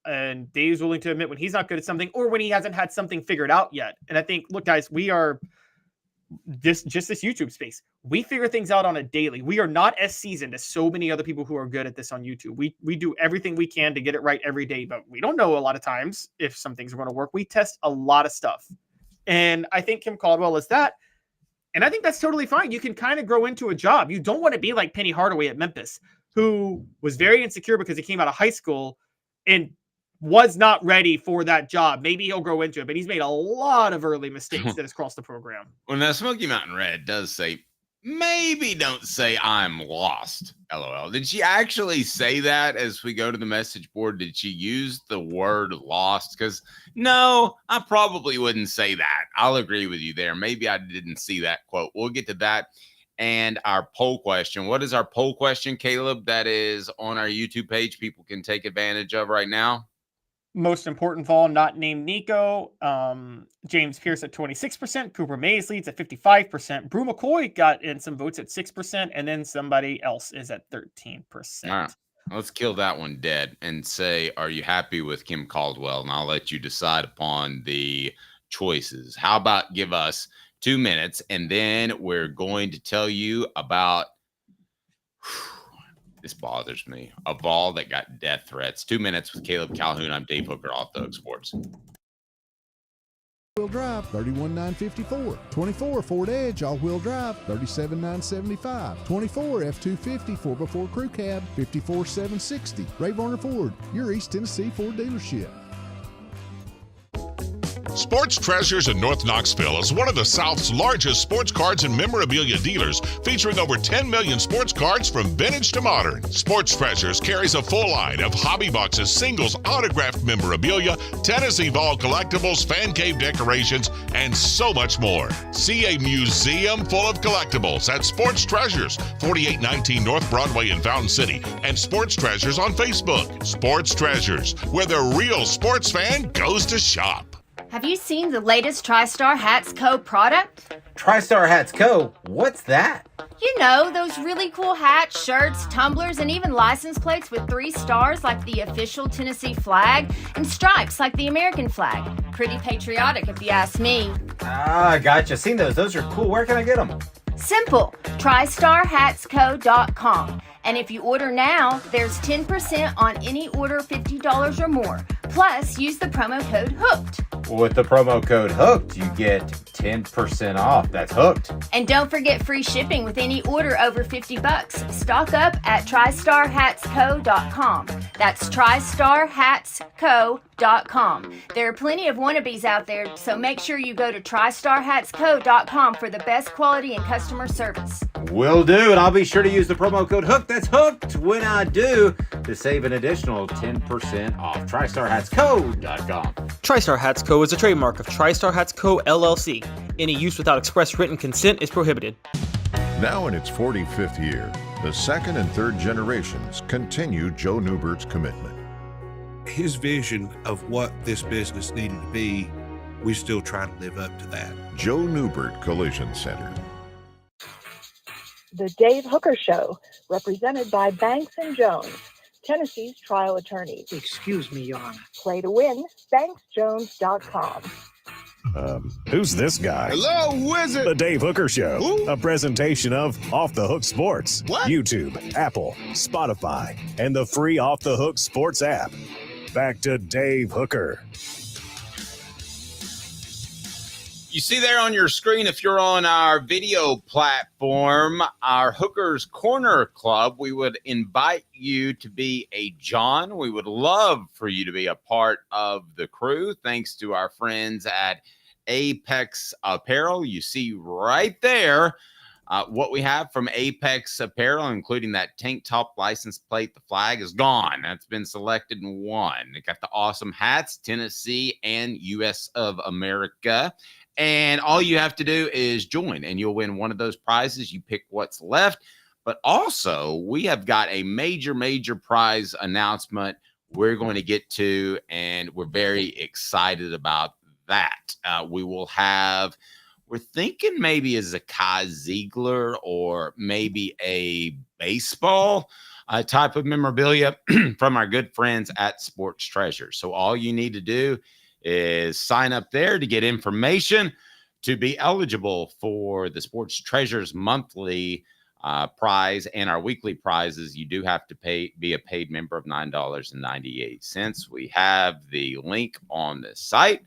and Dave's willing to admit when he's not good at something, or when he hasn't had something figured out yet. And I think, look, guys, we are just this YouTube space. We figure things out on a daily. We are not as seasoned as so many other people who are good at this on YouTube. We do everything we can to get it right every day, but we don't know a lot of times if some things are going to work. We test a lot of stuff. And I think Kim Caldwell is that. And I think that's totally fine. You can kind of grow into a job. You don't want to be like Penny Hardaway at Memphis, who was very insecure because he came out of high school and was not ready for that job. Maybe he'll grow into it, but he's made a lot of early mistakes that has crossed the program. Well, now Smoky Mountain Red does say, maybe don't say I'm lost, LOL. Did she actually say that as we go to the message board? Did she use the word lost? Because no, I probably wouldn't say that. I'll agree with you there. Maybe I didn't see that quote. We'll get to that. And our poll question. What is our poll question, Caleb, that is on our YouTube page people can take advantage of right now? Most important Vol not named Nico. James Pearce at 26%. Cooper Mays leads at 55%. Brew McCoy got in some votes at 6%. And then somebody else is at 13%. All right. Let's kill that one dead and say, are you happy with Kim Caldwell? And I'll let you decide upon the choices. How about give us 2 minutes, and then we're going to tell you about this bothers me. A Vol that got death threats. 2 minutes with Caleb Calhoun. I'm Dave Hooker, off Thug Sports. All-wheel drive, $31,954. 24 Ford Edge, all-wheel drive, $37,975. 24 F-250 4x4 Crew Cab, $54,760. Varner Ford, your East Tennessee Ford dealership. Sports Treasures in North Knoxville is one of the South's largest sports cards and memorabilia dealers, featuring over 10 million sports cards from vintage to modern. Sports Treasures carries a full line of hobby boxes, singles, autographed memorabilia, Tennessee Vol collectibles, fan cave decorations, and so much more. See a museum full of collectibles at Sports Treasures, 4819 North Broadway in Fountain City, and Sports Treasures on Facebook. Sports Treasures, where the real sports fan goes to shop. Have you seen the latest TriStar Hats Co. product? TriStar Hats Co.? What's that? You know, those really cool hats, shirts, tumblers, and even license plates with 3 stars like the official Tennessee flag and stripes like the American flag. Pretty patriotic if you ask me. Ah, gotcha. Seen those. Those are cool. Where can I get them? Simple. TriStarHatsCo.com. And if you order now, there's 10% on any order $50 or more. Plus, use the promo code HOOKED. With the promo code HOOKED, you get 10% off. That's hooked. And don't forget free shipping with any order over $50. Stock up at TriStarHatsCo.com. That's TriStarHatsCo.com. There are plenty of wannabes out there, so make sure you go to TriStarHatsCo.com for the best quality and customer service. Will do, and I'll be sure to use the promo code HOOKED. That's hooked when I do, to save an additional 10% off. TriStarHatsCo.com. TriStar Hats Co. is a trademark of TriStar Hats Co. LLC. Any use without express written consent is prohibited. Now in its 45th year, the second and third generations continue Joe Newbert's commitment. His vision of what this business needed to be, we still try to live up to that. Joe Newbert Collision Center. The Dave Hooker Show, represented by Banks and Jones, Tennessee's trial attorneys. Excuse me, Your Honor. Play to win, banksjones.com. Who's this guy? Hello, wizard. The Dave Hooker Show, Who? a presentation of Off the Hook Sports, What? YouTube, Apple, Spotify, and the free Off the Hook Sports app. Back to Dave Hooker. You see there on your screen, if you're on our video platform, our Hookers Corner Club, we would invite you to be a John. We would love for you to be a part of the crew, thanks to our friends at Apex Apparel. You see right there what we have from Apex Apparel, including that tank top license plate. The flag is gone. That's been selected and won. They got the awesome hats, Tennessee and U.S. of America. And all you have to do is join, and you'll win one of those prizes. You pick what's left. But also, we have got a major, major prize announcement we're going to get to, and we're very excited about that. We will have, we're thinking maybe a Zakai Ziegler or maybe a baseball type of memorabilia from our good friends at Sports Treasures. So all you need to do is sign up there to get information to be eligible for the Sports Treasures monthly prize and our weekly prizes. You do have to be a paid member of $9.98. We have the link on the site,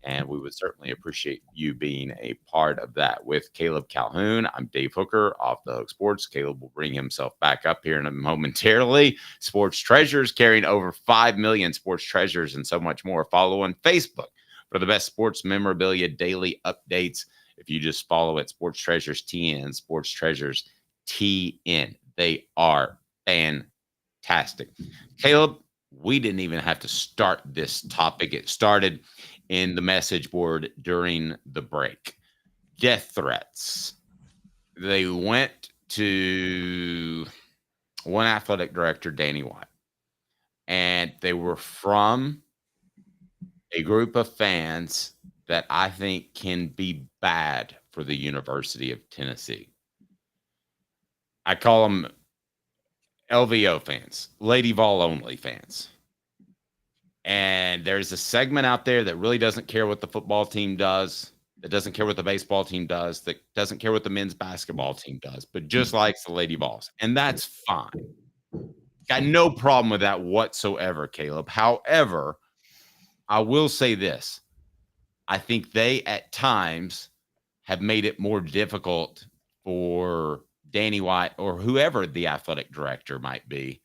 and we would certainly appreciate you being a part of that. With Caleb Calhoun, I'm Dave Hooker, Off the Hook Sports. Caleb will bring himself back up here momentarily. Sports Treasures, carrying over 5 million sports treasures and so much more. Follow on Facebook for the best sports memorabilia daily updates. If you just follow it, Sports Treasures TN, Sports Treasures TN. They are fantastic. Caleb, we didn't even have to start this topic. It started in the message board during the break. Death threats. They went to one athletic director, Danny White, and they were from a group of fans that I think can be bad for the University of Tennessee. I call them LVO fans, Lady Vol only fans. And there's a segment out there that really doesn't care what the football team does, that doesn't care what the baseball team does, that doesn't care what the men's basketball team does, but just likes the Lady Vols. And that's fine. Got no problem with that whatsoever, Caleb. However, I will say this. I think they, at times, have made it more difficult for Danny White or whoever the athletic director might be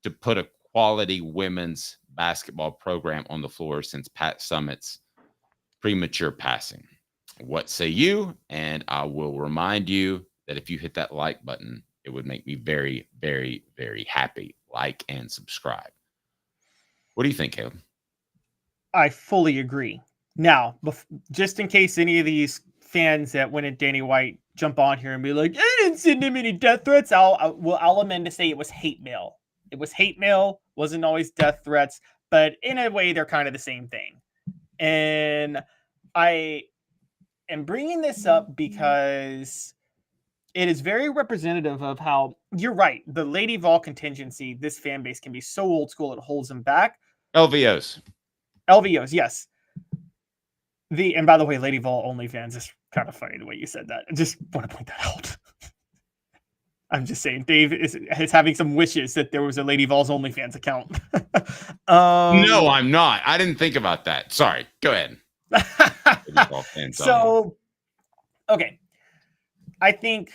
to put a quality women's basketball program on the floor since Pat Summitt's premature passing. What say you? And I will remind you that if you hit that like button, it would make me very, very, very happy. Like and subscribe. What do you think, Caleb? I fully agree. Now, just in case any of these fans that went at Danny White jump on here and be like, I didn't send him any death threats, I'll amend to say it was hate mail. It was hate mail, wasn't always death threats, but in a way, they're kind of the same thing. And I am bringing this up because it is very representative of how, you're right, the Lady Vol contingency, this fan base can be so old school, it holds them back. LVOs, yes. And by the way, Lady Vol OnlyFans is kind of funny the way you said that. I just want to point that out. I'm just saying, Dave is having some wishes that there was a Lady Vol's OnlyFans account. No, I'm not. I didn't think about that. Sorry. Go ahead. So, okay. I think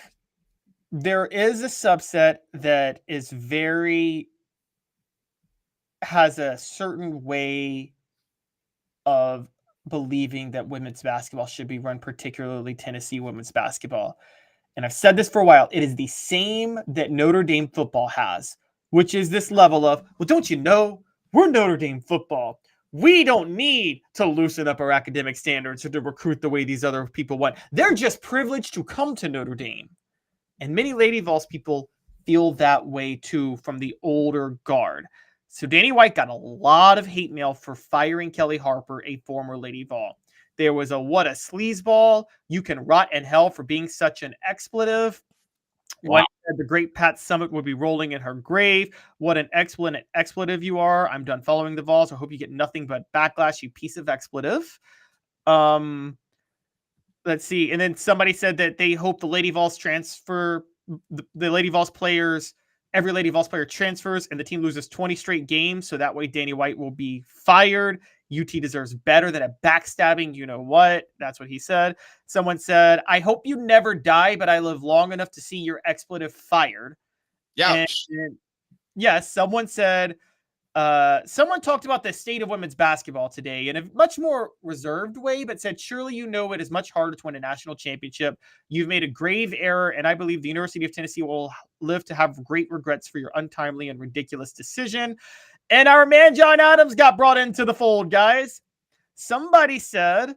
there is a subset that is has a certain way of believing that women's basketball should be run, particularly Tennessee women's basketball. And I've said this for a while. It is the same that Notre Dame football has, which is this level of, well, don't you know, we're Notre Dame football. We don't need to loosen up our academic standards or to recruit the way these other people want. They're just privileged to come to Notre Dame. And many Lady Vols people feel that way too from the older guard. So Danny White got a lot of hate mail for firing Kelly Harper, a former Lady Vol. There was what a sleazeball. You can rot in hell for being such an expletive. Wow. White said the great Pat Summitt would be rolling in her grave. What an expletive you are. I'm done following the Vols. I hope you get nothing but backlash, you piece of expletive. Let's see. And then somebody said that they hope the Lady Vols transfer, the Lady Vols players, every Lady Vols player transfers and the team loses 20 straight games. So that way Danny White will be fired. UT deserves better than a backstabbing. You know what? That's what he said. Someone said, I hope you never die, but I live long enough to see your expletive fired. Yeah. And yes, someone said, someone talked about the state of women's basketball today in a much more reserved way, but said, surely you know it is much harder to win a national championship. You've made a grave error, and I believe the University of Tennessee will live to have great regrets for your untimely and ridiculous decision. And our man John Adams got brought into the fold, guys. Somebody said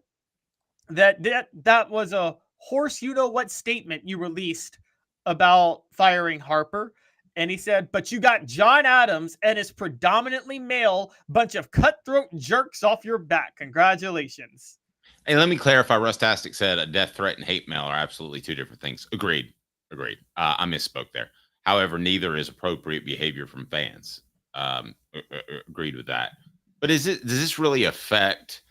that was a horse you-know-what statement you released about firing Harper. And he said, but you got John Adams and his predominantly male bunch of cutthroat jerks off your back. Congratulations. Hey, let me clarify. Rustastic said a death threat and hate mail are absolutely two different things. Agreed. I misspoke there. However, neither is appropriate behavior from fans. Agreed with that. But does this really affect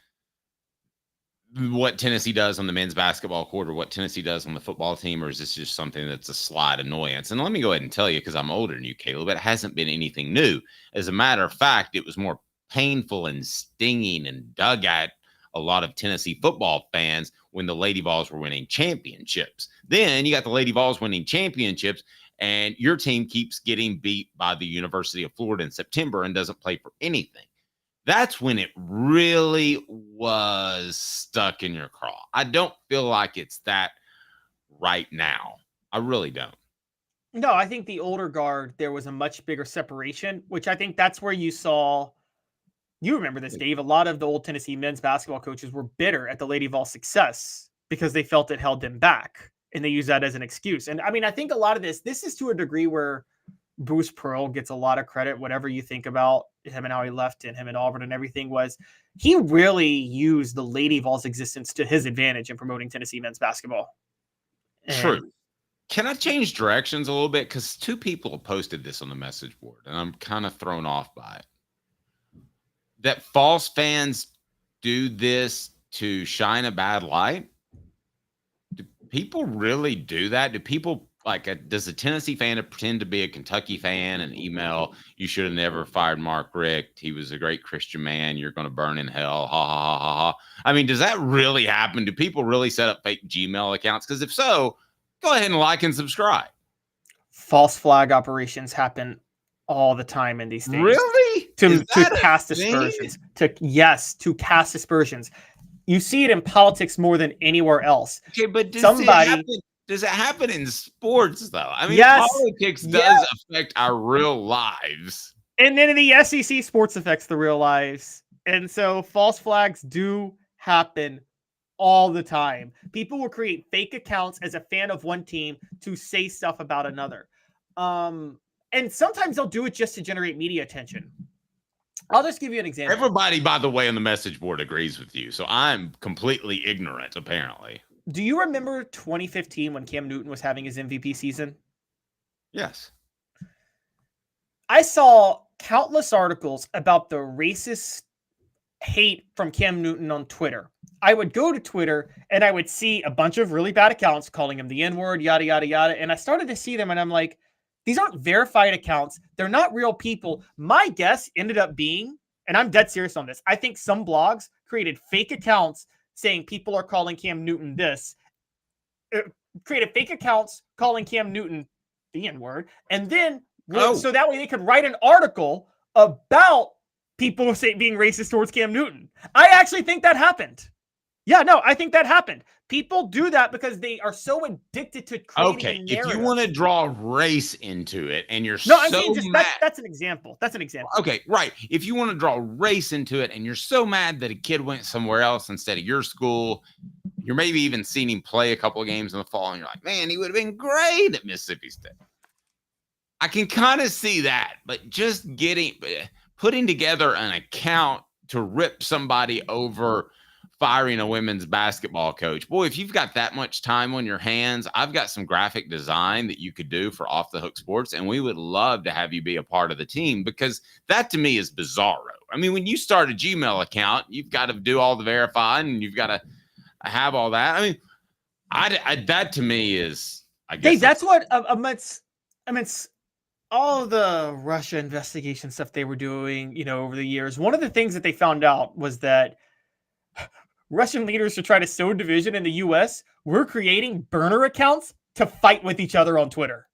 what Tennessee does on the men's basketball court or what Tennessee does on the football team, or is this just something that's a slight annoyance? And let me go ahead and tell you, because I'm older than you, Caleb, it hasn't been anything new. As a matter of fact, it was more painful and stinging and dug at a lot of Tennessee football fans when the Lady Vols were winning championships. Then you got the Lady Vols winning championships, and your team keeps getting beat by the University of Florida in September and doesn't play for anything. That's when it really was stuck in your craw. I don't feel like it's that right now. I really don't. No, I think the older guard, there was a much bigger separation, which I think that's where you saw, you remember this, Dave, a lot of the old Tennessee men's basketball coaches were bitter at the Lady Vol success because they felt it held them back, and they use that as an excuse. And I mean, I think a lot of this is to a degree where Bruce Pearl gets a lot of credit, whatever you think about him and how he left and him at Auburn and everything, was he really used the Lady Vols existence to his advantage in promoting Tennessee men's basketball. True. Can I change directions a little bit? Because two people posted this on the message board, and I'm kind of thrown off by it. That false fans do this to shine a bad light? Do people really do that? Do people, does a Tennessee fan pretend to be a Kentucky fan and email, you should have never fired Mark Richt. He was a great Christian man. You're going to burn in hell. Ha, ha, ha, ha, ha. I mean, does that really happen? Do people really set up fake Gmail accounts? Because if so, go ahead and like and subscribe. False flag operations happen all the time in these things. Really? To cast aspersions. To cast aspersions. You see it in politics more than anywhere else. Okay, but does it happen in sports, though? I mean, yes, politics does affect our real lives. And then in the SEC, sports affects the real lives. And so false flags do happen all the time. People will create fake accounts as a fan of one team to say stuff about another. And sometimes they'll do it just to generate media attention. I'll just give you an example. Everybody, by the way, on the message board agrees with you. So I'm completely ignorant, apparently. Do you remember 2015 when Cam Newton was having his MVP season? Yes. I saw countless articles about the racist hate from Cam Newton on Twitter. I would go to Twitter and I would see a bunch of really bad accounts calling him the N-word, yada, yada, yada. And I started to see them and I'm like, these aren't verified accounts. They're not real people. My guess ended up being, and I'm dead serious on this, I think some blogs created fake accounts saying people are calling Cam Newton this, created fake accounts calling Cam Newton the N-word, and then so that way they could write an article about people being racist towards Cam Newton. I actually think that happened. Yeah, no, I think that happened. People do that because they are so addicted to creating a narrative. If you want to draw race into it and you're I'm saying just that's an example. That's an example. Okay, right. If you want to draw race into it and you're so mad that a kid went somewhere else instead of your school, you're maybe even seen him play a couple of games in the fall and you're like, man, he would have been great at Mississippi State. I can kind of see that, but just putting together an account to rip somebody over firing a women's basketball coach. Boy, if you've got that much time on your hands, I've got some graphic design that you could do for Off the Hook Sports, and we would love to have you be a part of the team because that to me is bizarro. I mean, when you start a Gmail account, you've got to do all the verifying and you've got to have all that. I mean, that to me is, I guess. Hey, that's what amidst all the Russia investigation stuff they were doing, over the years, one of the things that they found out was that Russian leaders to try to sow division in the U.S. were creating burner accounts to fight with each other on Twitter.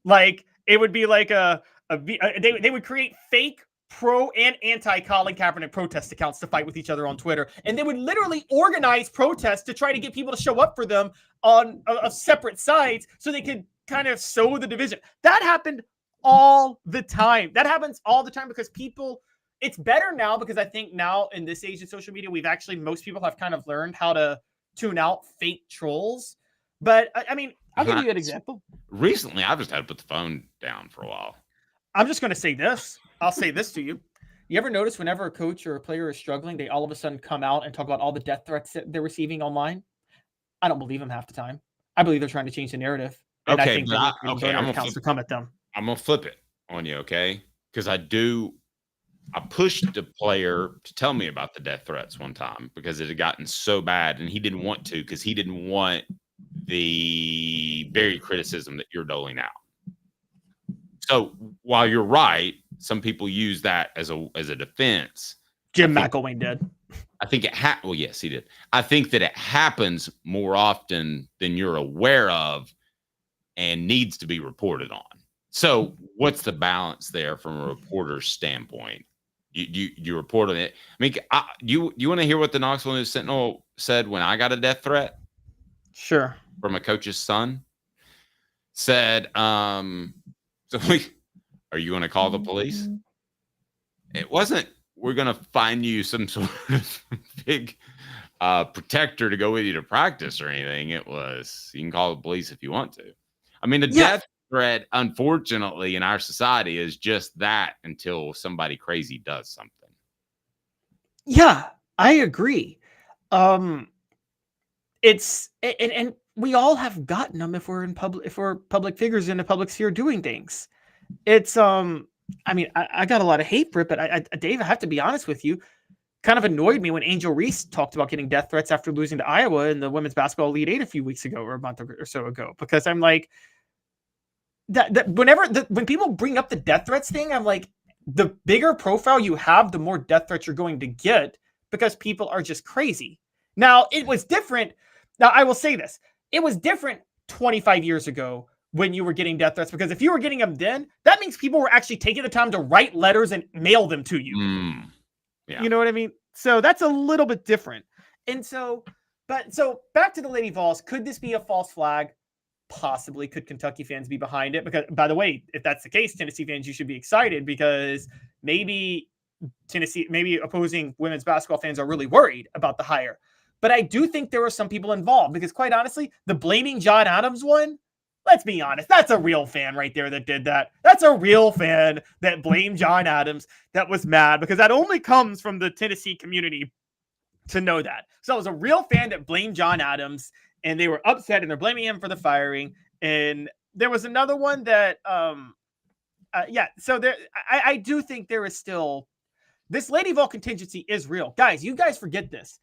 Like it would be like they would create fake pro and anti Colin Kaepernick protest accounts to fight with each other on Twitter, and they would literally organize protests to try to get people to show up for them on separate sides so they could kind of sow the division. That happened all the time. That happens all the time because people. It's better now because I think now in this age of social media, most people have kind of learned how to tune out fake trolls. But I mean, I'll give you an example. Recently, I've just had to put the phone down for a while. I'm just going to say this. I'll say this to you. You ever notice whenever a coach or a player is struggling, they all of a sudden come out and talk about all the death threats that they're receiving online? I don't believe them half the time. I believe they're trying to change the narrative. And I think I'm going to come at them. I'm going to flip it on you, okay? Because I pushed the player to tell me about the death threats one time because it had gotten so bad and he didn't want to because he didn't want the very criticism that you're doling out. So while you're right, some people use that as a defense. Jim McElwain did. I think well, yes, he did. I think that it happens more often than you're aware of and needs to be reported on. So what's the balance there from a reporter's standpoint? You report on it. I mean, you want to hear what the Knoxville News Sentinel said when I got a death threat? Sure. From a coach's son. Said, are you going to call the police? It wasn't, we're going to find you some sort of big protector to go with you to practice or anything. It was, you can call the police if you want to. I mean, the death threat, unfortunately, in our society is just that until somebody crazy does something. Yeah, I agree. It's and we all have gotten them if we're public figures in the public sphere doing things. It's I mean, I got a lot of hate for it, but Dave, I have to be honest with you. Kind of annoyed me when Angel Reese talked about getting death threats after losing to Iowa in the women's basketball Elite Eight a few weeks ago or a month or so ago, because I'm like, when people bring up the death threats thing, I'm like, the bigger profile you have, the more death threats you're going to get because people are just crazy. Now, it was different. Now, I will say this. It was different 25 years ago when you were getting death threats, because if you were getting them then, that means people were actually taking the time to write letters and mail them to you. Yeah. You know what I mean? So that's a little bit different. And so back to the Lady Vols. Could this be a false flag? Possibly. Could Kentucky fans be behind it? Because, by the way, if that's the case, Tennessee fans, you should be excited because maybe opposing women's basketball fans are really worried about the hire. But I do think there were some people involved because, quite honestly, the blaming John Adams one, let's be honest, that's a real fan right there that did that. That's a real fan that blamed John Adams, that was mad, because that only comes from the Tennessee community to know that. So it was a real fan that blamed John Adams, and they were upset, and they're blaming him for the firing. And there was another one that, so there, I do think there is still, this Lady Vol contingency is real. Guys, you guys forget this.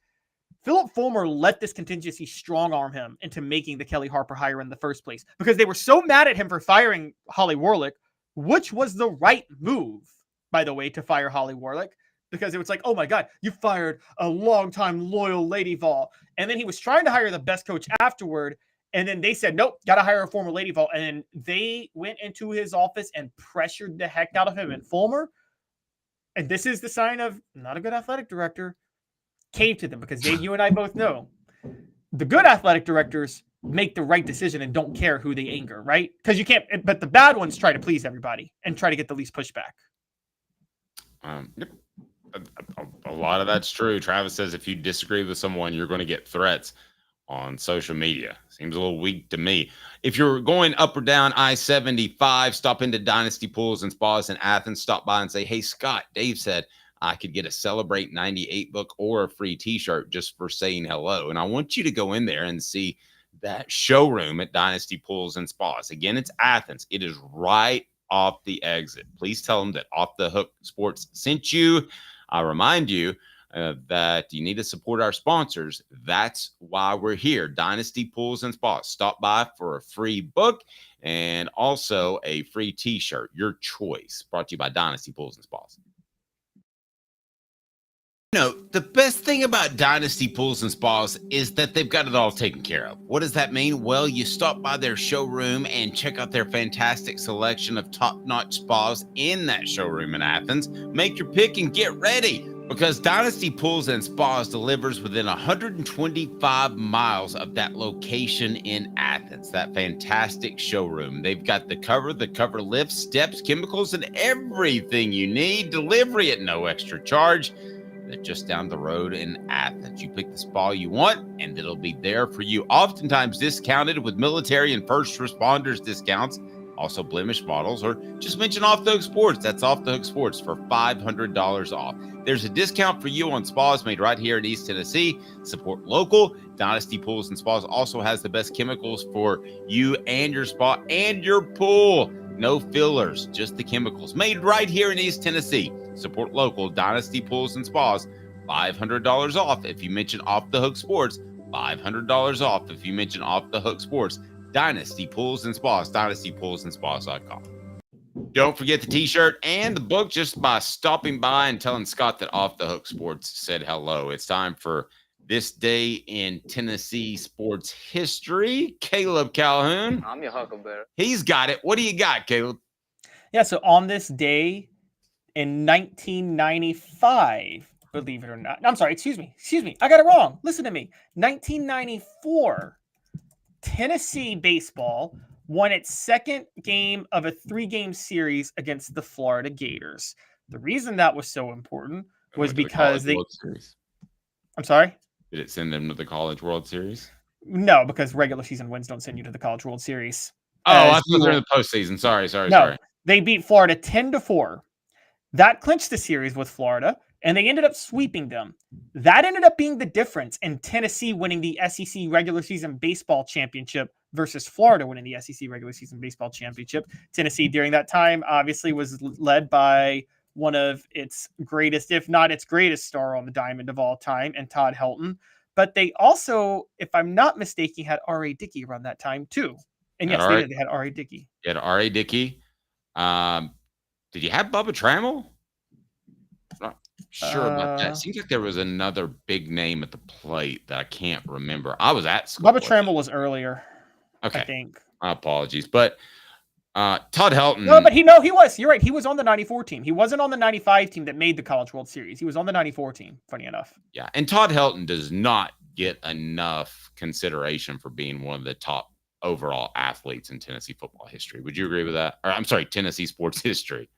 Philip Fulmer let this contingency strong-arm him into making the Kelly Harper hire in the first place because they were so mad at him for firing Holly Warlick, which was the right move, by the way, to fire Holly Warlick, because it was like, oh my God, you fired a longtime loyal Lady Vol. And then he was trying to hire the best coach afterward, and then they said, nope, got to hire a former Lady Vol. And then they went into his office and pressured the heck out of him. And Fulmer, and this is the sign of not a good athletic director, cave to them, because Dave, you and I both know the good athletic directors make the right decision and don't care who they anger, right? Because you can't, but the bad ones try to please everybody and try to get the least pushback. A lot of that's true. Travis says if you disagree with someone, you're going to get threats on social media. Seems a little weak to me. If you're going up or down I-75, stop into Dynasty Pools and Spas in Athens. Stop by and say, hey, Scott, Dave said I could get a Celebrate 98 book or a free t-shirt just for saying hello. And I want you to go in there and see that showroom at Dynasty Pools and Spas. Again, it's Athens. It is right off the exit. Please tell them that Off the Hook Sports sent you. I remind you that you need to support our sponsors. That's why we're here. Dynasty Pools and Spas. Stop by for a free book and also a free t-shirt. Your choice. Brought to you by Dynasty Pools and Spas. The best thing about Dynasty Pools and Spas is that they've got it all taken care of. What does that mean? Well, you stop by their showroom and check out their fantastic selection of top-notch spas in that showroom in Athens. Make your pick and get ready, because Dynasty Pools and Spas delivers within 125 miles of that location in Athens, that fantastic showroom. They've got the cover lift, steps, chemicals, and everything you need. Delivery at no extra charge. Just down the road in Athens. You pick the spa you want, and it'll be there for you. Oftentimes discounted with military and first responders discounts. Also blemish models, or just mention Off the Hook Sports. That's Off the Hook Sports for $500 off. There's a discount for you on spas made right here in East Tennessee. Support local. Dynasty Pools and Spas also has the best chemicals for you and your spa and your pool. No fillers, just the chemicals made right here in East Tennessee. Support local. Dynasty Pools and Spas, $500 off if you mention Off the Hook Sports. $500 off if you mention Off the Hook Sports. Dynasty Pools and Spas, dynastypoolsandspas.com. Don't forget the t-shirt and the book just by stopping by and telling Scott that Off the Hook Sports said hello. It's time for This Day in Tennessee Sports History. Caleb Calhoun. I'm your huckleberry. He's got it. What do you got, Caleb? Yeah, so on this day in 1995, believe it or not. I'm sorry, excuse me. I got it wrong. Listen to me. 1994, Tennessee baseball won its second game of a 3-game series against the Florida Gators. The reason that was so important was because they... I'm sorry? Did it send them to the College World Series? No, because regular season wins don't send you to the College World Series. Oh, I thought they were in the postseason. Sorry. No, they beat Florida 10-4. That clinched the series with Florida, and they ended up sweeping them. That ended up being the difference in Tennessee winning the SEC regular season baseball championship versus Florida winning the SEC regular season baseball championship. Tennessee during that time obviously was led by one of its greatest, if not its greatest star on the diamond of all time, and Todd Helton. But they also, if I'm not mistaken, had R.A. Dickey around that time too. And yes, they had R.A. Dickey. You had R.A. Dickey. Did you have Bubba Trammell? Not sure about that. Seems like there was another big name at the plate that I can't remember. I was at school. Bubba Trammell was earlier. Okay. I think. My apologies. But Todd Helton. No, but he was. You're right. He was on the 94 team. He wasn't on the 95 team that made the College World Series. He was on the 94 team, funny enough. Yeah, and Todd Helton does not get enough consideration for being one of the top overall athletes in Tennessee football history. Would you agree with that? Or I'm sorry, Tennessee sports history.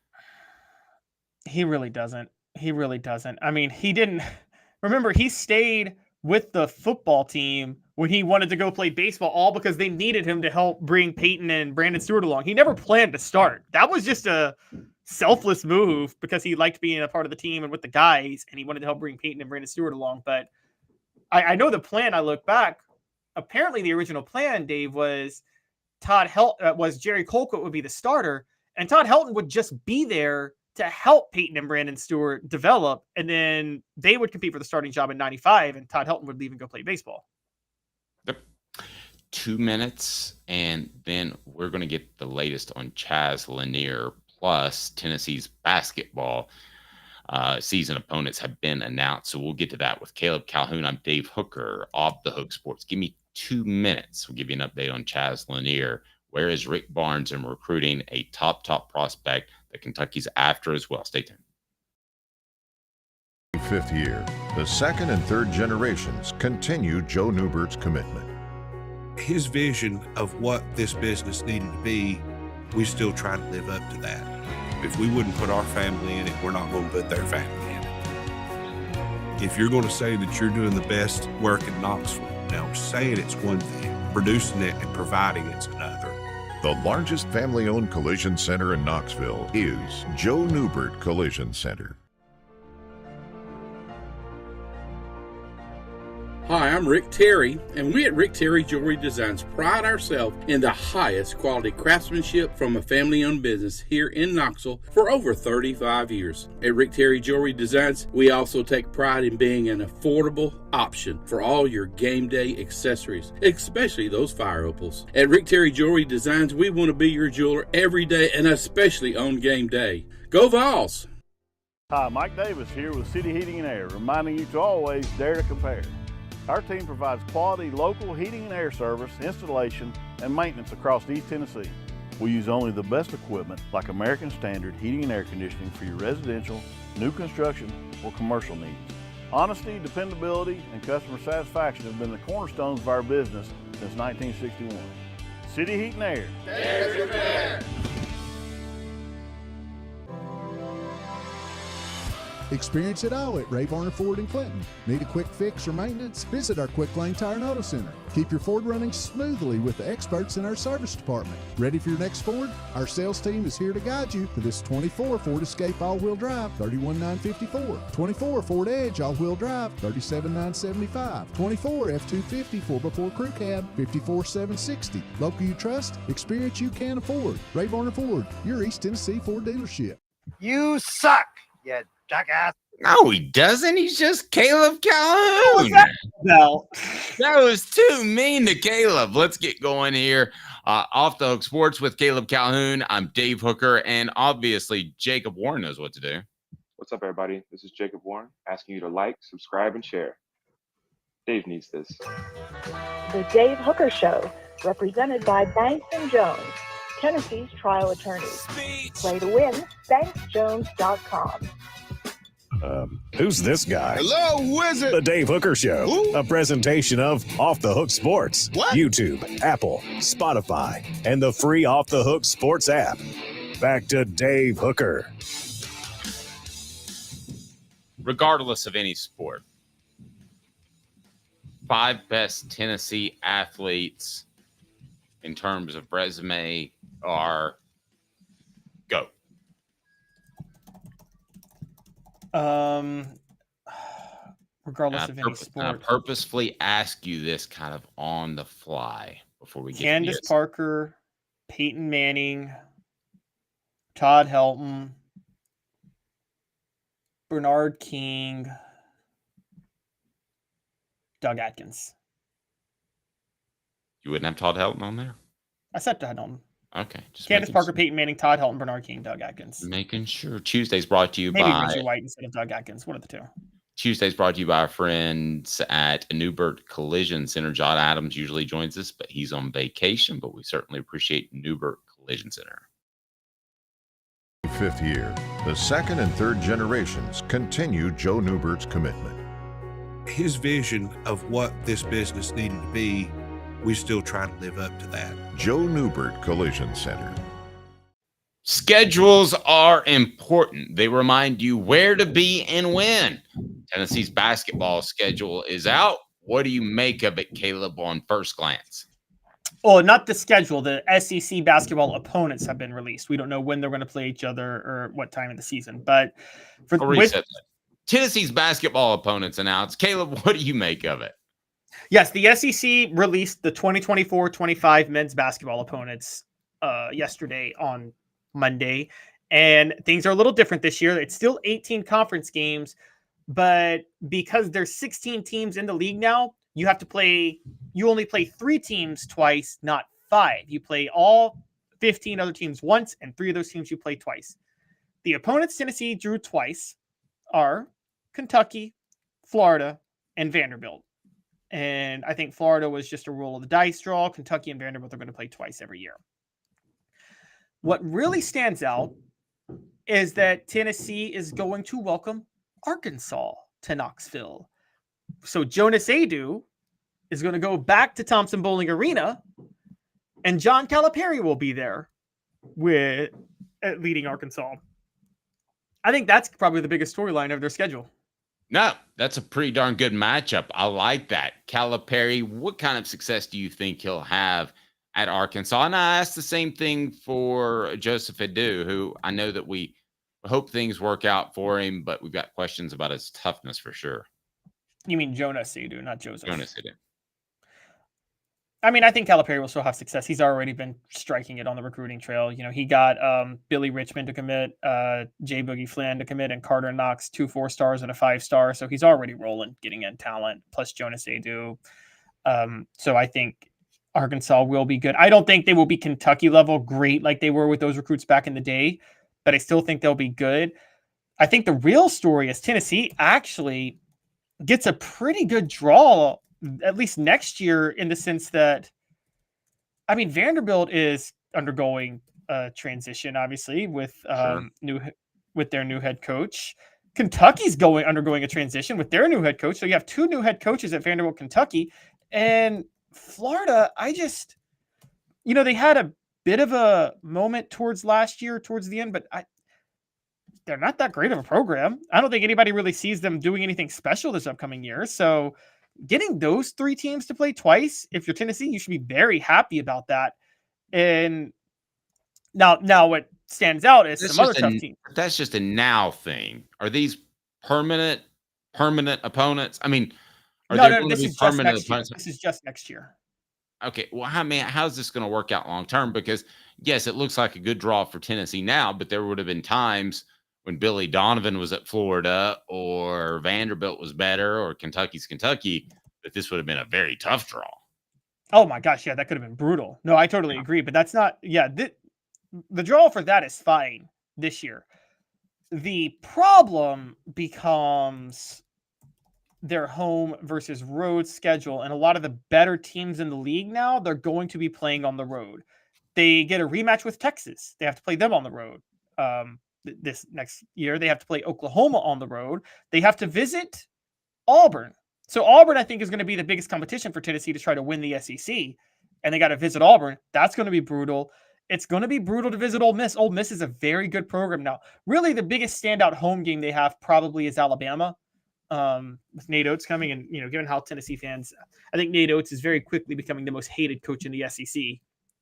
He really doesn't. He really doesn't. I mean, he didn't. Remember, he stayed with the football team when he wanted to go play baseball, all because they needed him to help bring Peyton and Brandon Stewart along. He never planned to start. That was just a selfless move because he liked being a part of the team and with the guys, and he wanted to help bring Peyton and Brandon Stewart along. But I know the plan. I look back. Apparently, the original plan, Dave, was was Jerry Colquitt would be the starter, and Todd Helton would just be there to help Peyton and Brandon Stewart develop, and then they would compete for the starting job in 95, and Todd Helton would leave and go play baseball. Yep. 2 minutes, and then we're going to get the latest on Chaz Lanier, plus Tennessee's basketball season opponents have been announced. So we'll get to that with Caleb Calhoun. I'm Dave Hooker, Off the Hook Sports. Give me 2 minutes. We'll give you an update on Chaz Lanier. Where is Rick Barnes in recruiting a top prospect that Kentucky's after as well? Stay tuned. Fifth year, the second and third generations continue Joe Newbert's commitment. His vision of what this business needed to be, we still try to live up to that. If we wouldn't put our family in it, we're not going to put their family in it. If you're going to say that you're doing the best work in Knoxville, now saying it's one thing, producing it and providing it's another. The largest family-owned collision center in Knoxville is Joe Newbert Collision Center. Hi, I'm Rick Terry, and we at Rick Terry Jewelry Designs pride ourselves in the highest quality craftsmanship from a family-owned business here in Knoxville for over 35 years. At Rick Terry Jewelry Designs, we also take pride in being an affordable option for all your game day accessories, especially those fire opals. At Rick Terry Jewelry Designs, we want to be your jeweler every day and especially on game day. Go Vols! Hi, Mike Davis here with City Heating and Air, reminding you to always dare to compare. Our team provides quality local heating and air service, installation, and maintenance across East Tennessee. We use only the best equipment like American Standard heating and air conditioning for your residential, new construction, or commercial needs. Honesty, dependability, and customer satisfaction have been the cornerstones of our business since 1961. City Heat and Air. Dare to compare. Experience it all at Varner Ford in Clinton. Need a quick fix or maintenance? Visit our Quick Lane Tire and Auto Center. Keep your Ford running smoothly with the experts in our service department. Ready for your next Ford? Our sales team is here to guide you to this 24 Ford Escape all-wheel drive, $31,954. 24 Ford Edge all-wheel drive, $37,975. 24 F-250 4x4 Crew Cab, $54,760. Local you trust, experience you can afford. Varner Ford, your East Tennessee Ford dealership. You suck, you jackass. No, he doesn't. He's just Caleb Calhoun. No. That was too mean to Caleb. Let's get going here. Off the Hook Sports with Caleb Calhoun. I'm Dave Hooker, and obviously Jacob Warren knows what to do. What's up, everybody? This is Jacob Warren asking you to like, subscribe, and share. Dave needs this. The Dave Hooker Show, represented by Banks & Jones, Tennessee's trial attorneys. Way to win, banksjones.com. Who's this guy? Hello, wizard. The Dave Hooker Show, Who? a presentation of Off the Hook Sports, What? YouTube, Apple, Spotify, and the free Off the Hook Sports app. Back to Dave Hooker. Regardless of any sport, 5 best Tennessee athletes in terms of resume are go. Regardless of any sport. I purposefully ask you this kind of on the fly before we get Candace to Parker, Peyton Manning, Todd Helton, Bernard King, Doug Atkins. You wouldn't have Todd Helton on there? I said Todd Helton. Okay. Just Candace Parker, Peyton Manning, Todd Helton, Bernard King, Doug Atkins. Making sure. Tuesday's brought to you Maybe by Reggie White instead of Doug Atkins. One of the two. Tuesday's brought to you by our friends at Newbert Collision Center. John Adams usually joins us, but he's on vacation. But we certainly appreciate Newbert Collision Center. 5th year, the second and third generations continue Joe Newbert's commitment. His vision of what this business needed to be, we still try to live up to that. Joe Newbert Collision Center. Schedules are important. They remind you where to be and when. Tennessee's basketball schedule is out. What do you make of it, Caleb, on first glance? Oh, not the schedule. The SEC basketball opponents have been released. We don't know when they're going to play each other or what time of the season. But for I'll reset that. Tennessee's basketball opponents announced. Caleb, what do you make of it? Yes, the SEC released the 2024-25 men's basketball opponents yesterday on Monday, and things are a little different this year. It's still 18 conference games, but because there's 16 teams in the league now, you only play 3 teams twice, not 5. You play all 15 other teams once, and 3 of those teams you play twice. The opponents Tennessee drew twice are Kentucky, Florida, and Vanderbilt. And I think Florida was just a roll of the dice draw. Kentucky and Vanderbilt are going to play twice every year. What really stands out is that Tennessee is going to welcome Arkansas to Knoxville. So Jonas Adu is going to go back to Thompson Bowling Arena, and John Calipari will be there with leading Arkansas. I think that's probably the biggest storyline of their schedule. No, that's a pretty darn good matchup. I like that. Calipari, what kind of success do you think he'll have at Arkansas? And I asked the same thing for Joseph Adu, who I know that we hope things work out for him, but we've got questions about his toughness for sure. You mean Jonas Adu, not Joseph. Jonas Adu. I mean, I think Calipari will still have success. He's already been striking it on the recruiting trail. You know, he got Billy Richmond to commit, Jay Boogie Flynn to commit, and Carter Knox, 2 4-stars and a 5-star. So he's already rolling, getting in talent, plus Jonas Adu. So I think Arkansas will be good. I don't think they will be Kentucky level great like they were with those recruits back in the day, but I still think they'll be good. I think the real story is Tennessee actually gets a pretty good draw, at least next year, in the sense that, I mean, Vanderbilt is undergoing a transition, obviously, with their new head coach. Kentucky's undergoing a transition with their new head coach. So you have 2 new head coaches at Vanderbilt, Kentucky, and Florida. They had a bit of a moment towards the end, but they're not that great of a program. I don't think anybody really sees them doing anything special this upcoming year. So getting those 3 teams to play twice, if you're Tennessee, you should be very happy about that. And now what stands out is some other tough teams. That's just a now thing. Are these permanent opponents? I mean, this is just next year. Okay, well, how's this going to work out long term? Because yes, it looks like a good draw for Tennessee now, but there would have been times when Billy Donovan was at Florida or Vanderbilt was better or Kentucky's Kentucky, that this would have been a very tough draw. Oh my gosh, yeah, that could have been brutal. No, I totally agree, but that's not, the draw for that is fine this year. The problem becomes their home versus road schedule, and a lot of the better teams in the league now, they're going to be playing on the road. They get a rematch with Texas. They have to play them on the road. This next year, they have to play Oklahoma on the road. They have to visit Auburn. So Auburn, I think, is going to be the biggest competition for Tennessee to try to win the SEC. And they got to visit Auburn. That's going to be brutal. It's going to be brutal to visit Ole Miss. Ole Miss is a very good program now. Really, the biggest standout home game they have probably is Alabama, with Nate Oates coming. And, given how Tennessee fans, I think Nate Oates is very quickly becoming the most hated coach in the SEC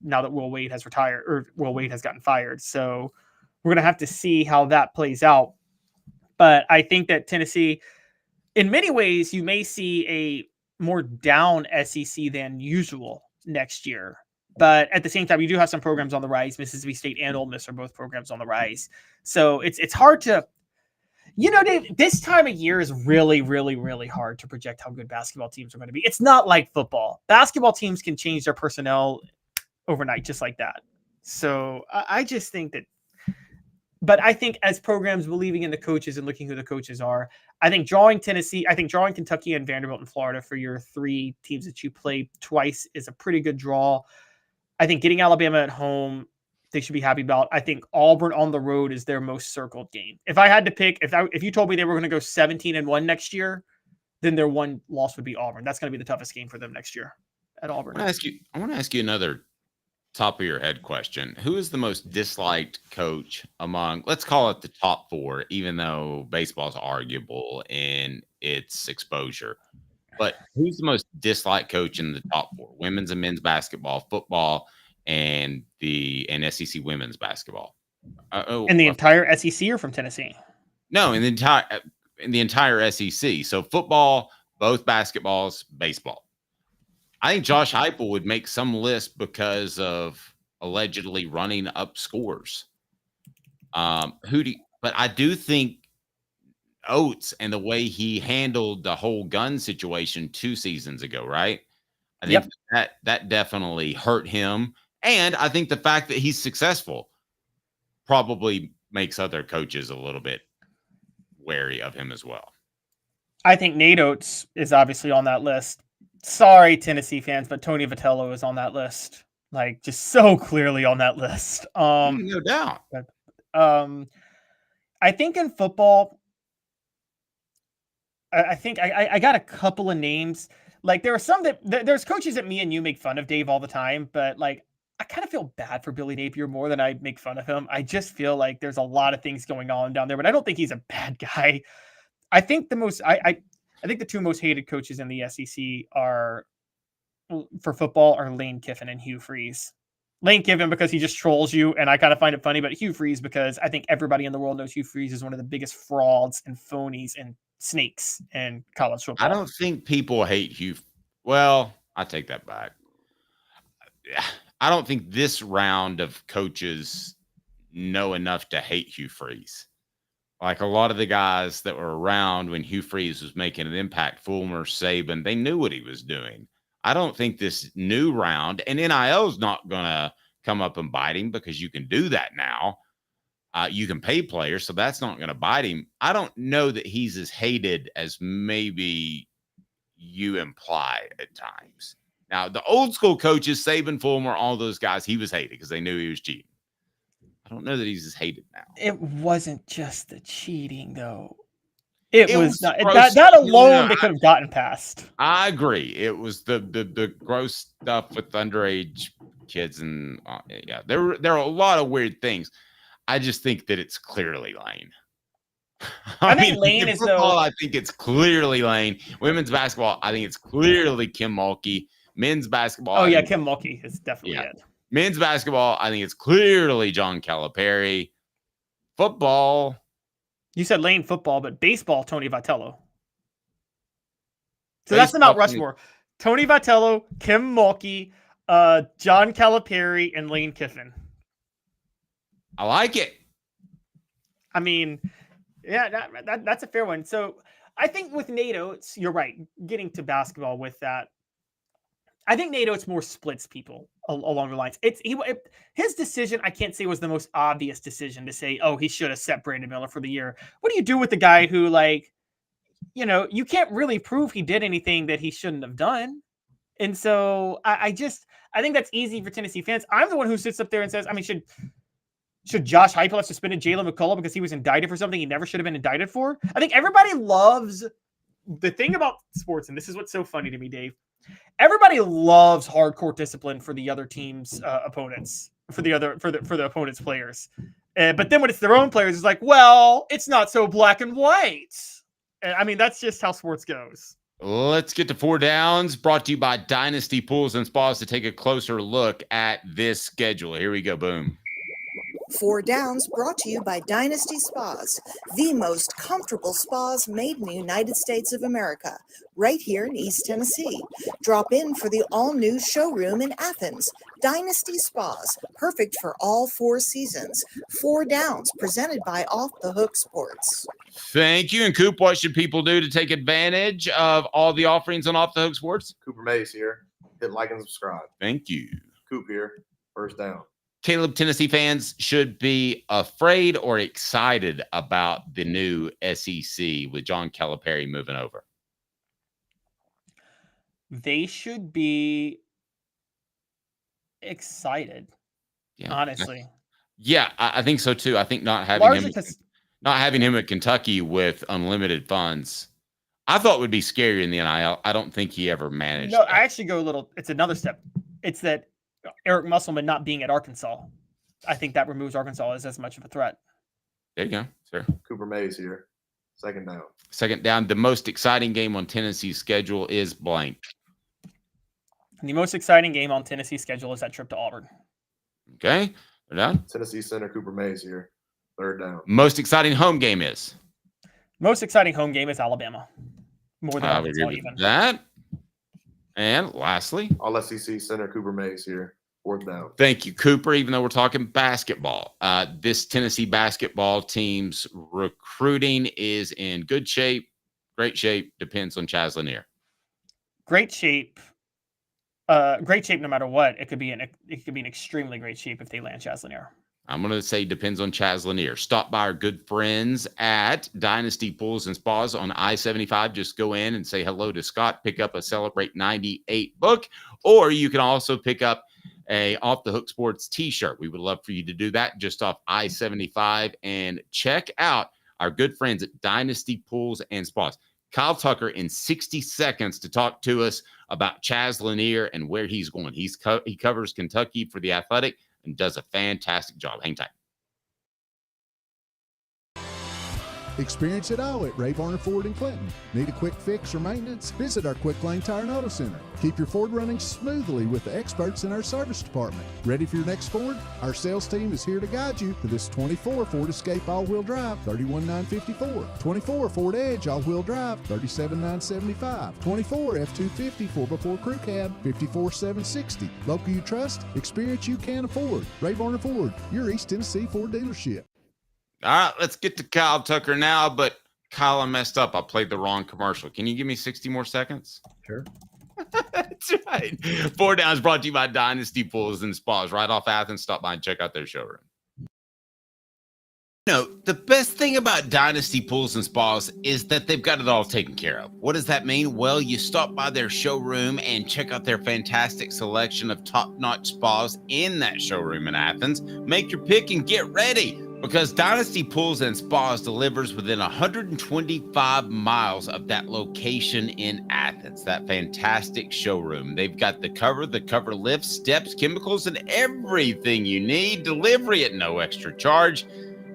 now that Will Wade has retired, or Will Wade has gotten fired. So we're going to have to see how that plays out. But I think that Tennessee, in many ways, you may see a more down SEC than usual next year. But at the same time, you do have some programs on the rise. Mississippi State and Ole Miss are both programs on the rise. So it's hard to, Dave, this time of year is really, really, really hard to project how good basketball teams are going to be. It's not like football. Basketball teams can change their personnel overnight just like that. So I just think that, but I think as programs believing in the coaches and looking who the coaches are, I think drawing Kentucky and Vanderbilt and Florida for your 3 teams that you play twice is a pretty good draw. I think getting Alabama at home they should be happy about. I think Auburn on the road is their most circled game. If I had to pick, if you told me they were going to go 17-1 next year, then their one loss would be Auburn. That's going to be the toughest game for them next year at Auburn. I want to ask you another top of your head question. Who is the most disliked coach among, let's call it the top 4, even though baseball's arguable in its exposure? But who's the most disliked coach in the top 4? Women's and men's basketball, football, and SEC women's basketball. In the entire SEC or from Tennessee? No, in the entire SEC. So football, both basketballs, baseball. I think Josh Heupel would make some list because of allegedly running up scores. But I do think Oates and the way he handled the whole gun situation 2 seasons ago, right? I think that definitely hurt him. And I think the fact that he's successful probably makes other coaches a little bit wary of him as well. I think Nate Oates is obviously on that list. Sorry, Tennessee fans, but Tony Vitello is on that list. Like, just so clearly on that list. No doubt. I think in football, I think I got a couple of names. Like, there are some there's coaches that me and you make fun of Dave all the time, but like, I kind of feel bad for Billy Napier more than I make fun of him. I just feel like there's a lot of things going on down there, but I don't think he's a bad guy. I think I think the 2 most hated coaches in the SEC for football are Lane Kiffin and Hugh Freeze. Lane Kiffin because he just trolls you, and I kind of find it funny, but Hugh Freeze because I think everybody in the world knows Hugh Freeze is one of the biggest frauds and phonies and snakes in college football. I don't think people hate Hugh. Well, I take that back. I don't think this round of coaches know enough to hate Hugh Freeze. Like a lot of the guys that were around when Hugh Freeze was making an impact, Fulmer, Saban, they knew what he was doing. I don't think this new round, and NIL is not going to come up and bite him because you can do that now. You can pay players, so that's not going to bite him. I don't know that he's as hated as maybe you imply at times. Now, the old school coaches, Saban, Fulmer, all those guys, he was hated because they knew he was cheating. I don't know that he's as hated now. It wasn't just the cheating, though. It was not, that alone they could have gotten past. I agree. It was the gross stuff with underage kids, and there are a lot of weird things. I just think that it's clearly Lane. I think Lane is football, I think it's clearly Lane. Women's basketball, I think it's clearly Kim Mulkey. Men's basketball. Oh, yeah, Kim Mulkey is definitely it. Men's basketball, I think it's clearly John Calipari. Football. You said Lane football, but baseball, Tony Vitello. So that's the Mount Rushmore. Tony Vitello, Kim Mulkey, John Calipari, and Lane Kiffin. I like it. I mean, yeah, that's a fair one. So I think with Nate Oates, you're right. Getting to basketball with that, I think Nate Oates more splits people along the lines. His decision, I can't say was the most obvious decision to say, oh, he should have set Brandon Miller for the year. What do you do with the guy who, like, you know, you can't really prove he did anything that he shouldn't have done. And so I think that's easy for Tennessee fans. I'm the one who sits up there and says, I mean, should Josh Heupel have suspended Jalen McCullough because he was indicted for something he never should have been indicted for? I think everybody loves the thing about sports, and this is what's so funny to me, Dave. Everybody loves hardcore discipline for the other team's opponents, for the opponent's players. But then when it's their own players, it's like, well, it's not so black and white. And I mean, that's just how sports goes. Let's get to 4 Downs, brought to you by Dynasty Pools and Spas to take a closer look at this schedule. Here we go. Boom. 4 Downs brought to you by Dynasty Spas, the most comfortable spas made in the United States of America, right here in East Tennessee. Drop in for the all-new showroom in Athens. Dynasty Spas, perfect for all 4 seasons. 4 Downs, presented by Off the Hook Sports. Thank you. And Coop, what should people do to take advantage of all the offerings on Off the Hook Sports? Cooper Mays here. Hit like and subscribe. Thank you. Coop here. First down. Caleb, Tennessee fans should be afraid or excited about the new SEC with John Calipari moving over? They should be excited, honestly. Yeah, I think so too. I think not Largely having him at Kentucky with unlimited funds, I thought would be scary in the NIL. I don't think he ever managed. No, I actually go a little. It's another step. It's that Eric Musselman not being at Arkansas. I think that removes Arkansas as much of a threat. There you go, sir. Cooper Mays here. Second down. Second down. The most exciting game on Tennessee's schedule is blank. The most exciting game on Tennessee's schedule is that trip to Auburn. Okay, they're down. Tennessee center Cooper Mays here. Third down. Most exciting home game is? Most exciting home game is Alabama. More than I would Arkansas agree even. with that. And lastly, all SEC center Cooper Mays here. Fourth down. Thank you, Cooper. Even though we're talking basketball, this Tennessee basketball team's recruiting is in good shape, great shape. Depends on Chaz Lanier. Great shape. Great shape no matter what. It could be an extremely great shape if they land Chaz Lanier. I'm going to say depends on Chaz Lanier. Stop by our good friends at Dynasty Pools and Spas on I-75. Just go in and say hello to Scott. Pick up a Celebrate 98 book, or you can also pick up a Off the Hook Sports t-shirt. We would love for you to do that just off I-75 and check out our good friends at Dynasty Pools and Spas. Kyle Tucker in 60 seconds to talk to us about Chaz Lanier and where he's going. He covers Kentucky for The Athletic and does a fantastic job. Hang tight. Experience it all at Varner Ford in Clinton. Need a quick fix or maintenance? Visit our Quick Lane Tire and Auto Center. Keep your Ford running smoothly with the experts in our service department. Ready for your next Ford? Our sales team is here to guide you to this 24 Ford Escape all-wheel drive, $31,954. 24 Ford Edge all-wheel drive, $37,975. 24 F-250 4x4 Crew Cab, $54,760. Local you trust, experience you can afford. Varner Ford, your East Tennessee Ford dealership. All right, let's get to Kyle Tucker now. But Kyle, I messed up. I played the wrong commercial. Can you give me 60 more seconds? Sure. That's right. Four Downs brought to you by Dynasty Pools and Spas right off Athens. Stop by and check out their showroom. The best thing about Dynasty Pools and Spas is that they've got it all taken care of. What does that mean? Well, you stop by their showroom and check out their fantastic selection of top-notch spas in that showroom in Athens. Make your pick and get ready, because Dynasty Pools and Spas delivers within 125 miles of that location in Athens, that fantastic showroom. They've got the cover lift, steps, chemicals, and everything you need. Delivery at no extra charge.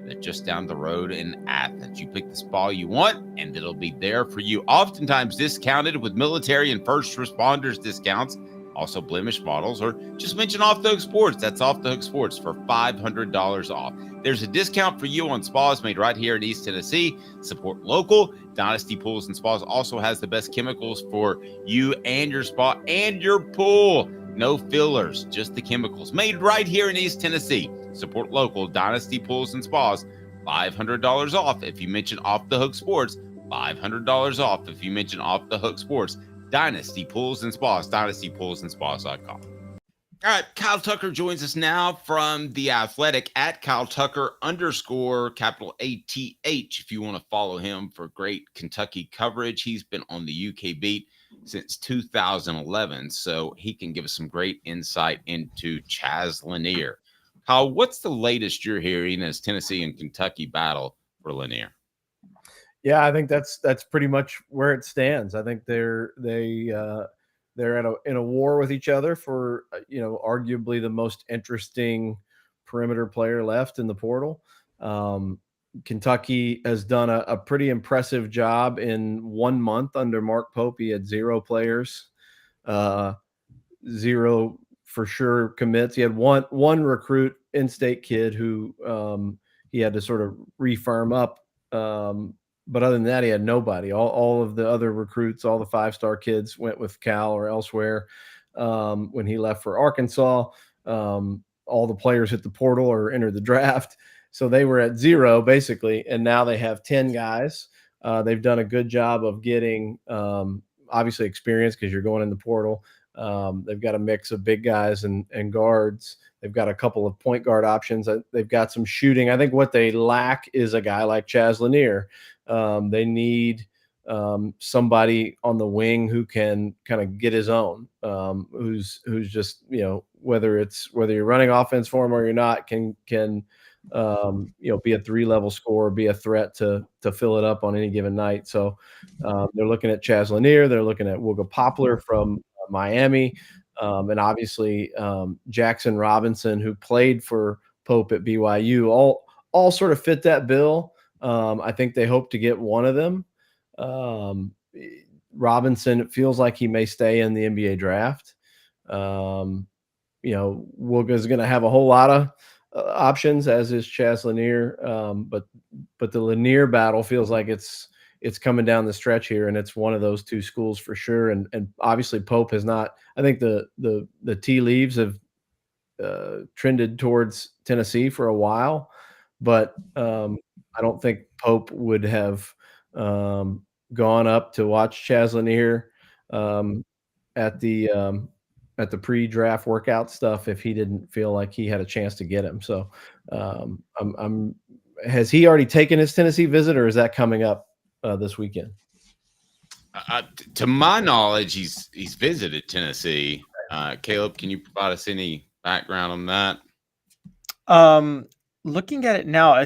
They're just down the road in Athens. You pick the spa you want, and it'll be there for you. Oftentimes discounted with military and first responders discounts. Also blemish models, or just mention Off the Hook Sports. That's Off the Hook Sports for $500 off. There's a discount for you on spas made right here in East Tennessee. Support local. Dynasty Pools and Spas also has the best chemicals for you and your spa and your pool. No fillers, just the chemicals made right here in East Tennessee. Support local. Dynasty Pools and Spas, $500 off if you mention Off the Hook Sports. $500 off if you mention Off the Hook Sports. Dynasty Pools and Spas, dynastypoolsandspas.com. All right, Kyle Tucker joins us now from The Athletic at Kyle Tucker _ATH. If you want to follow him for great Kentucky coverage, he's been on the UK beat since 2011, so he can give us some great insight into Chaz Lanier. Kyle, what's the latest you're hearing as Tennessee and Kentucky battle for Lanier? Yeah, I think that's pretty much where it stands. I think they're in a war with each other for arguably the most interesting perimeter player left in the portal. Kentucky has done a pretty impressive job in 1 month under Mark Pope. He had 0 players, 0 for sure commits. He had one recruit, in-state kid who he had to sort of re-firm up. But other than that, he had nobody. All of the other recruits, all the 5-star kids went with Cal or elsewhere when he left for Arkansas. All the players hit the portal or entered the draft. So they were at 0 basically, and now they have 10 guys. They've done a good job of getting obviously experience because you're going in the portal. They've got a mix of big guys and guards. They've got a couple of point guard options. They've got some shooting. I think what they lack is a guy like Chaz Lanier. They need somebody on the wing who can kind of get his own, who's just, whether you're running offense for him or you're not, can be a 3-level scorer, be a threat to fill it up on any given night. So they're looking at Chaz Lanier, they're looking at Wooga Poplar from Miami, and obviously Jackson Robinson, who played for Pope at BYU, all sort of fit that bill. I think they hope to get one of them. Robinson, it feels like he may stay in the NBA draft. Wooga is going to have a whole lot of options, as is Chaz Lanier. But the Lanier battle feels like it's coming down the stretch here, and it's one of those two schools for sure. And obviously Pope has not. I think the tea leaves have trended towards Tennessee for a while, but I don't think Pope would have gone up to watch Chaz Lanier at the pre-draft workout stuff if he didn't feel like he had a chance to get him. So has he already taken his Tennessee visit, or is that coming up this weekend? To my knowledge, he's visited Tennessee. Caleb, can you provide us any background on that? Looking at it now,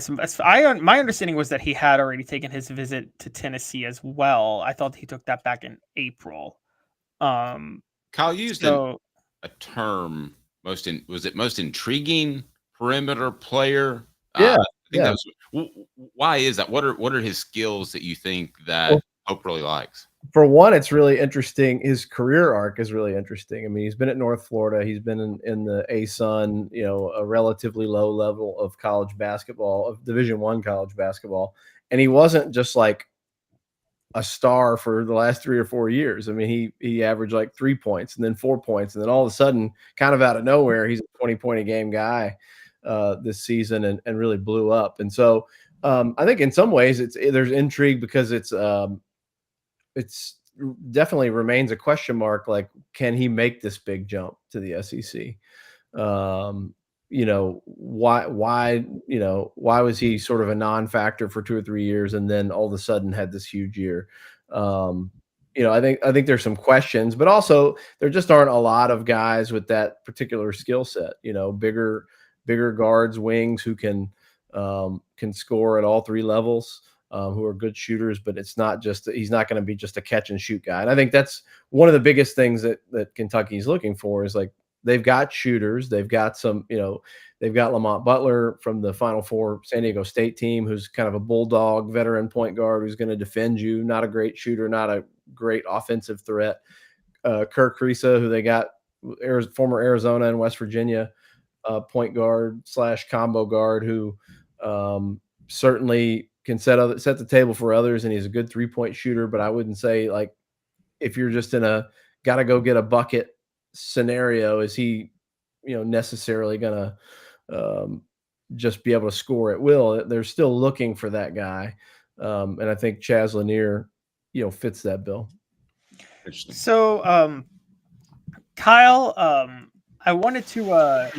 my understanding was that he had already taken his visit to Tennessee as well. I thought he took that back in April. Kyle used a term, most intriguing perimeter player. Yeah, that was, why is that? What are his skills that you think that Pope really likes? For one, it's really interesting. His career arc is really interesting. I mean, he's been at North Florida. He's been in the ASUN, a relatively low level of college basketball, of Division I college basketball. And he wasn't just like a star for the last 3 or 4 years. I mean, he averaged like 3 points and then 4 points. And then all of a sudden, kind of out of nowhere, he's a 20-point-a-game guy this season and really blew up. And so I think in some ways there's intrigue because it's definitely remains a question mark. Like, can he make this big jump to the SEC? Why was he sort of a non-factor for 2 or 3 years and then all of a sudden had this huge year? I think there's some questions, but also there just aren't a lot of guys with that particular skill set, bigger guards, wings who can score at all 3 levels. Who are good shooters, but it's not just he's not going to be just a catch and shoot guy. And I think that's one of the biggest things that Kentucky's looking for is like they've got shooters, they've got some, they've got Lamont Butler from the Final Four San Diego State team, who's kind of a bulldog veteran point guard who's going to defend you, not a great shooter, not a great offensive threat. Kirk Risa, who they got, former Arizona and West Virginia point guard / combo guard, who certainly can set the table for others, and he's a good 3-point shooter. But I wouldn't say, like, if you're just in a gotta go get a bucket scenario, is he necessarily gonna just be able to score at will? They're still looking for that guy, and I think Chaz Lanier fits that bill. So Kyle, I wanted to ask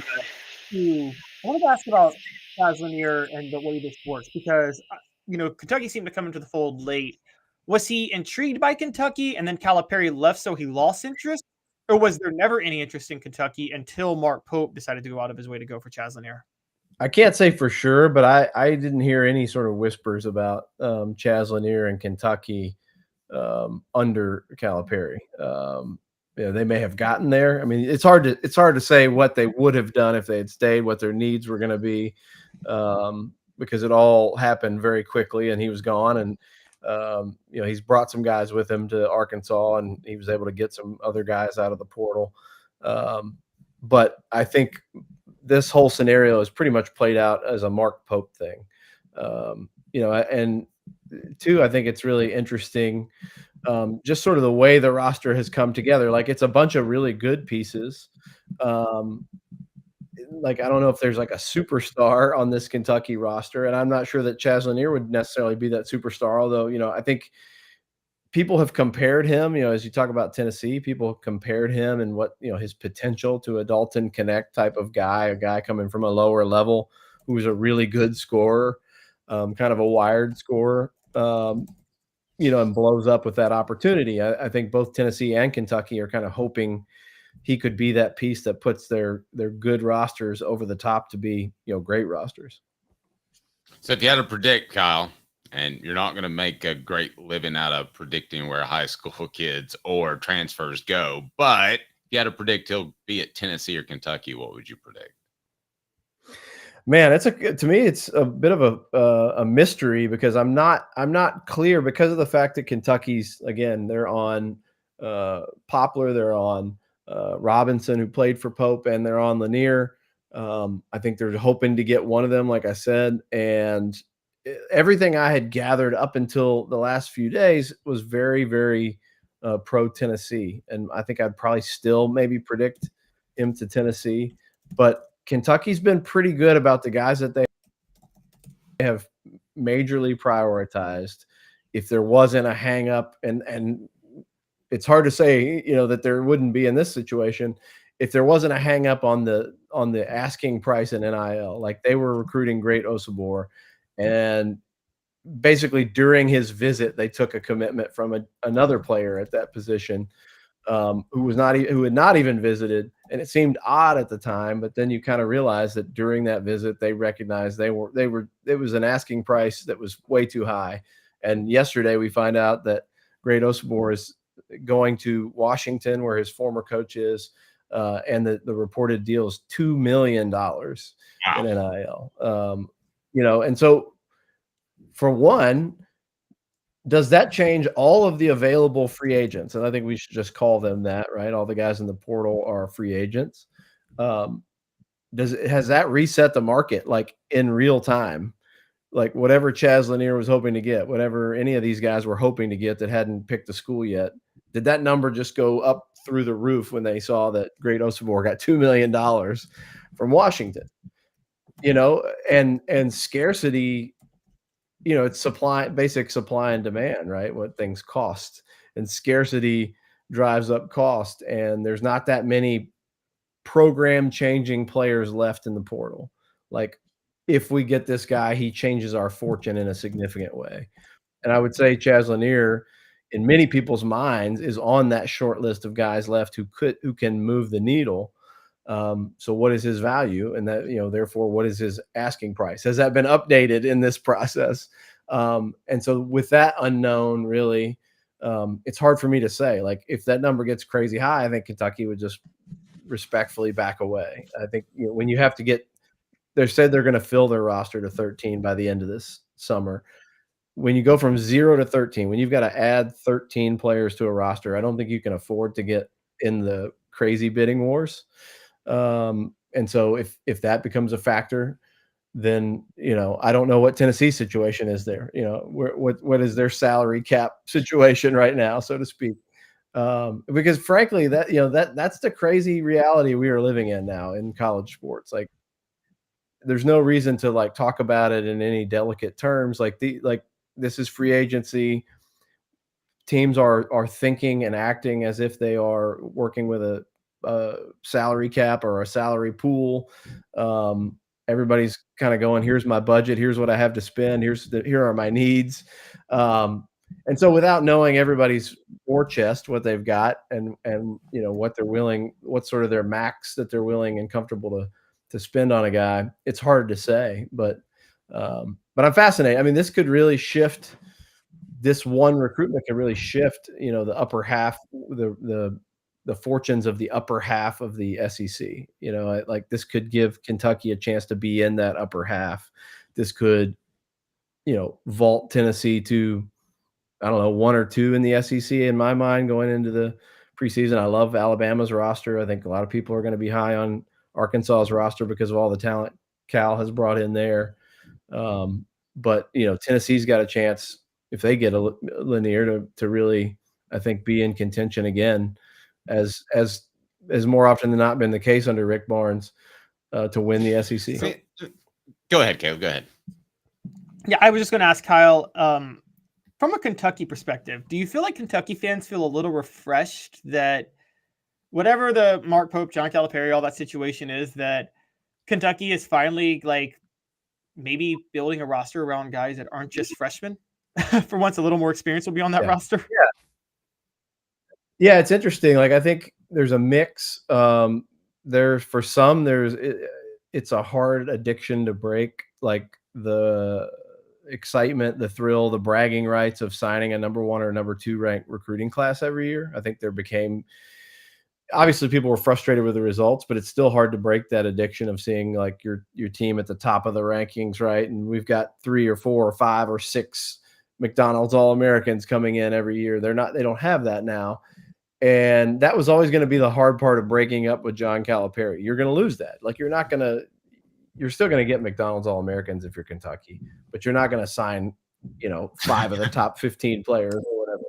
about Chaz Lanier and the way this works, because Kentucky seemed to come into the fold late. Was he intrigued by Kentucky and then Calipari left, so he lost interest? Or was there never any interest in Kentucky until Mark Pope decided to go out of his way to go for Chaz Lanier? I can't say for sure, but I didn't hear any sort of whispers about Chaz Lanier and Kentucky under Calipari. They may have gotten there. I mean, it's hard to say what they would have done if they had stayed, what their needs were going to be, because it all happened very quickly and he was gone. And he's brought some guys with him to Arkansas, and he was able to get some other guys out of the portal. But I think this whole scenario is pretty much played out as a Mark Pope thing. And two, I think it's really interesting, just sort of the way the roster has come together. Like, it's a bunch of really good pieces. Like, I don't know if there's like a superstar on this Kentucky roster, and I'm not sure that Chaz Lanier would necessarily be that superstar. Although, I think people have compared him, as you talk about Tennessee, people have compared him and what, his potential to a Dalton Connect type of guy, a guy coming from a lower level who's a really good scorer, kind of a wired scorer. and blows up with that opportunity. I think both Tennessee and Kentucky are kind of hoping he could be that piece that puts their good rosters over the top to be, great rosters. So if you had to predict, Kyle, and you're not going to make a great living out of predicting where high school kids or transfers go, but if you had to predict he'll be at Tennessee or Kentucky, what would you predict? Man, to me, it's a bit of a mystery because I'm not clear because of the fact that Kentucky's, again, they're on Poplar, they're on Robinson, who played for Pope, and they're on Lanier. I think they're hoping to get one of them, like I said, and everything I had gathered up until the last few days was very, very pro Tennessee. And I think I'd probably still maybe predict him to Tennessee, but Kentucky's been pretty good about the guys that they have majorly prioritized. If there wasn't a hang up, and it's hard to say, that there wouldn't be in this situation, if there wasn't a hang up on the asking price in NIL, like they were recruiting Great Osabor, and basically during his visit, they took a commitment from another player at that position, who had not even visited. And it seemed odd at the time, but then you kind of realize that during that visit, they recognized it was an asking price that was way too high. And yesterday we find out that Great Osabor is going to Washington, where his former coach is, and the reported deal is $2 million in NIL. And so for one, does that change all of the available free agents? And I think we should just call them that, right? All the guys in the portal are free agents. Has that reset the market, like in real time? Like whatever Chaz Lanier was hoping to get, whatever any of these guys were hoping to get that hadn't picked the school yet, did that number just go up through the roof when they saw that Great Osabor got $2 million from Washington? And scarcity, it's basic supply and demand, right? What things cost, and scarcity drives up cost. And there's not that many program changing players left in the portal. Like if we get this guy, he changes our fortune in a significant way. And I would say Chaz Lanier, in many people's minds, is on that short list of guys left who can move the needle. So what is his value? And that, therefore, what is his asking price? Has that been updated in this process? And so with that unknown, really, it's hard for me to say. Like if that number gets crazy high, I think Kentucky would just respectfully back away. I think when you have to they said they're going to fill their roster to 13 by the end of this summer. When you go from 0 to 13, when you've got to add 13 players to a roster, I don't think you can afford to get in the crazy bidding wars. And so if that becomes a factor, then, I don't know what Tennessee's situation is there. What is their salary cap situation right now, so to speak? Because frankly, that's the crazy reality we are living in now in college sports. Like there's no reason to like talk about it in any delicate terms. Like this is free agency. Teams are thinking and acting as if they are working with a salary cap or a salary pool. Everybody's kind of going, here's my budget, here's what I have to spend, here are my needs. And so without knowing everybody's war chest, what they've got and what they're willing, what sort of their max that they're willing and comfortable to spend on a guy, it's hard to say. But I'm fascinated. I mean, this could really shift. This one recruitment can really shift, the upper half, the fortunes of the upper half of the SEC. Like this could give Kentucky a chance to be in that upper half. This could, vault Tennessee to, I don't know, 1 or 2 in the SEC in my mind going into the preseason. I love Alabama's roster. I think a lot of people are going to be high on Arkansas's roster because of all the talent Cal has brought in there. But Tennessee's got a chance if they get a Lanier to really, I think, be in contention again, as more often than not been the case under Rick Barnes, to win the SEC. Go ahead, Caleb. Go ahead. Yeah, I was just going to ask Kyle, from a Kentucky perspective, do you feel like Kentucky fans feel a little refreshed that whatever the Mark Pope, John Calipari, all that situation is, that Kentucky is finally like maybe building a roster around guys that aren't just freshmen? for once a little more experience will be on that roster. Yeah, it's interesting. Like, I think there's a mix. There's for some, it's a hard addiction to break. Like the excitement, the thrill, the bragging rights of signing a number 1 or number 2 ranked recruiting class every year. I think obviously people were frustrated with the results, but it's still hard to break that addiction of seeing like your team at the top of the rankings, right? And we've got 3 or 4 or 5 or 6 McDonald's All-Americans coming in every year. They don't have that now. And that was always going to be the hard part of breaking up with John Calipari. You're going to lose that. Like, you're still going to get McDonald's All-Americans if you're Kentucky, but you're not going to sign, 5 of the top 15 players or whatever.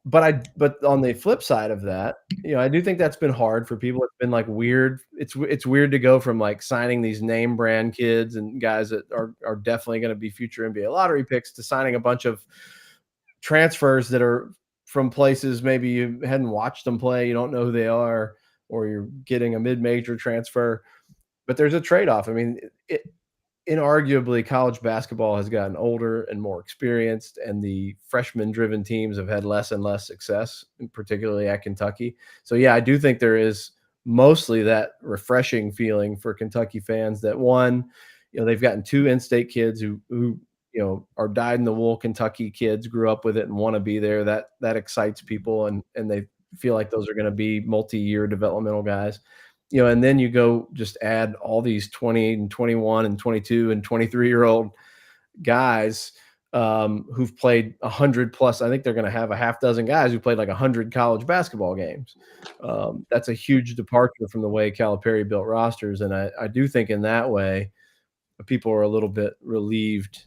But on the flip side of that, I do think that's been hard for people. It's been like weird. It's weird to go from like signing these name brand kids and guys that are definitely going to be future NBA lottery picks to signing a bunch of transfers that are from places maybe you hadn't watched them play, you don't know who they are, or you're getting a mid-major transfer. But there's a trade-off. I mean, inarguably, college basketball has gotten older and more experienced, and the freshman-driven teams have had less and less success, particularly at Kentucky. So, yeah, I do think there is mostly that refreshing feeling for Kentucky fans that, one, they've gotten 2 in-state kids who are dyed-in-the-wool Kentucky kids, grew up with it and want to be there. That excites people, and they feel like those are going to be multi-year developmental guys. And then you go just add all these 20 and 21 and 22 and 23-year-old guys who've played 100 plus. I think they're going to have a half dozen guys who played like 100 college basketball games. That's a huge departure from the way Calipari built rosters. And I do think in that way, people are a little bit relieved.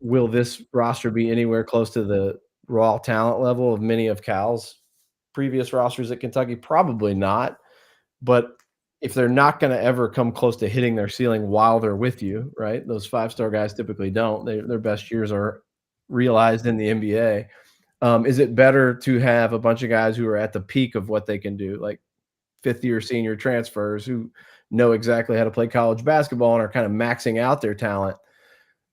Will this roster be anywhere close to the raw talent level of many of Cal's previous rosters at Kentucky? Probably not. But if they're not going to ever come close to hitting their ceiling while they're with you, right? Those 5-star guys typically don't. Their best years are realized in the NBA. Is it better to have a bunch of guys who are at the peak of what they can do, like 5th-year senior transfers who know exactly how to play college basketball and are kind of maxing out their talent,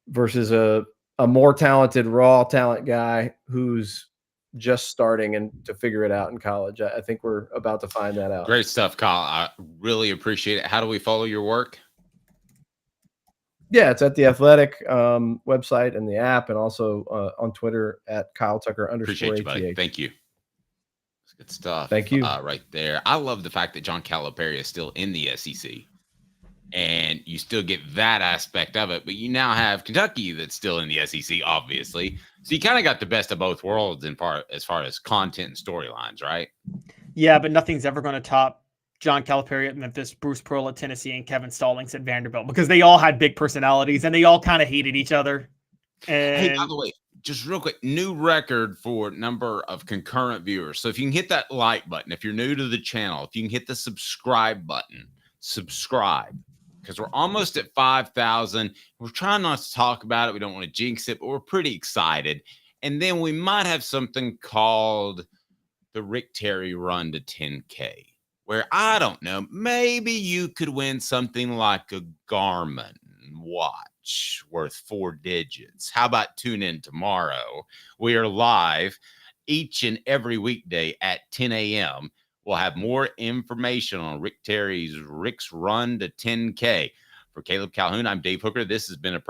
versus a more talented raw talent guy who's just starting and to figure it out in college? I think we're about to find that out. Great stuff, Kyle. I really appreciate it. How do we follow your work? Yeah, it's at the Athletic website and the app, and also on Twitter at Kyle Tucker _ Appreciate you, buddy. Thank you. It's good stuff. Thank you. Right there. I love the fact that John Calipari is still in the SEC. And you still get that aspect of it, but you now have Kentucky that's still in the SEC, obviously. So you kind of got the best of both worlds as far as content and storylines, right? Yeah, but nothing's ever going to top John Calipari at Memphis, Bruce Pearl at Tennessee, and Kevin Stallings at Vanderbilt, because they all had big personalities and they all kind of hated each other. And hey, by the way, just real quick, new record for number of concurrent viewers. So if you can hit that like button, if you're new to the channel, if you can hit the subscribe button, subscribe. Because we're almost at 5,000. We're trying not to talk about it. We don't want to jinx it, but we're pretty excited. And then we might have something called the Rick Terry Run to 10K, where, I don't know, maybe you could win something like a Garmin watch worth 4 digits. How about tune in tomorrow? We are live each and every weekday at 10 a.m. We'll have more information on Rick's Run to 10K. For Caleb Calhoun, I'm Dave Hooker. This has been a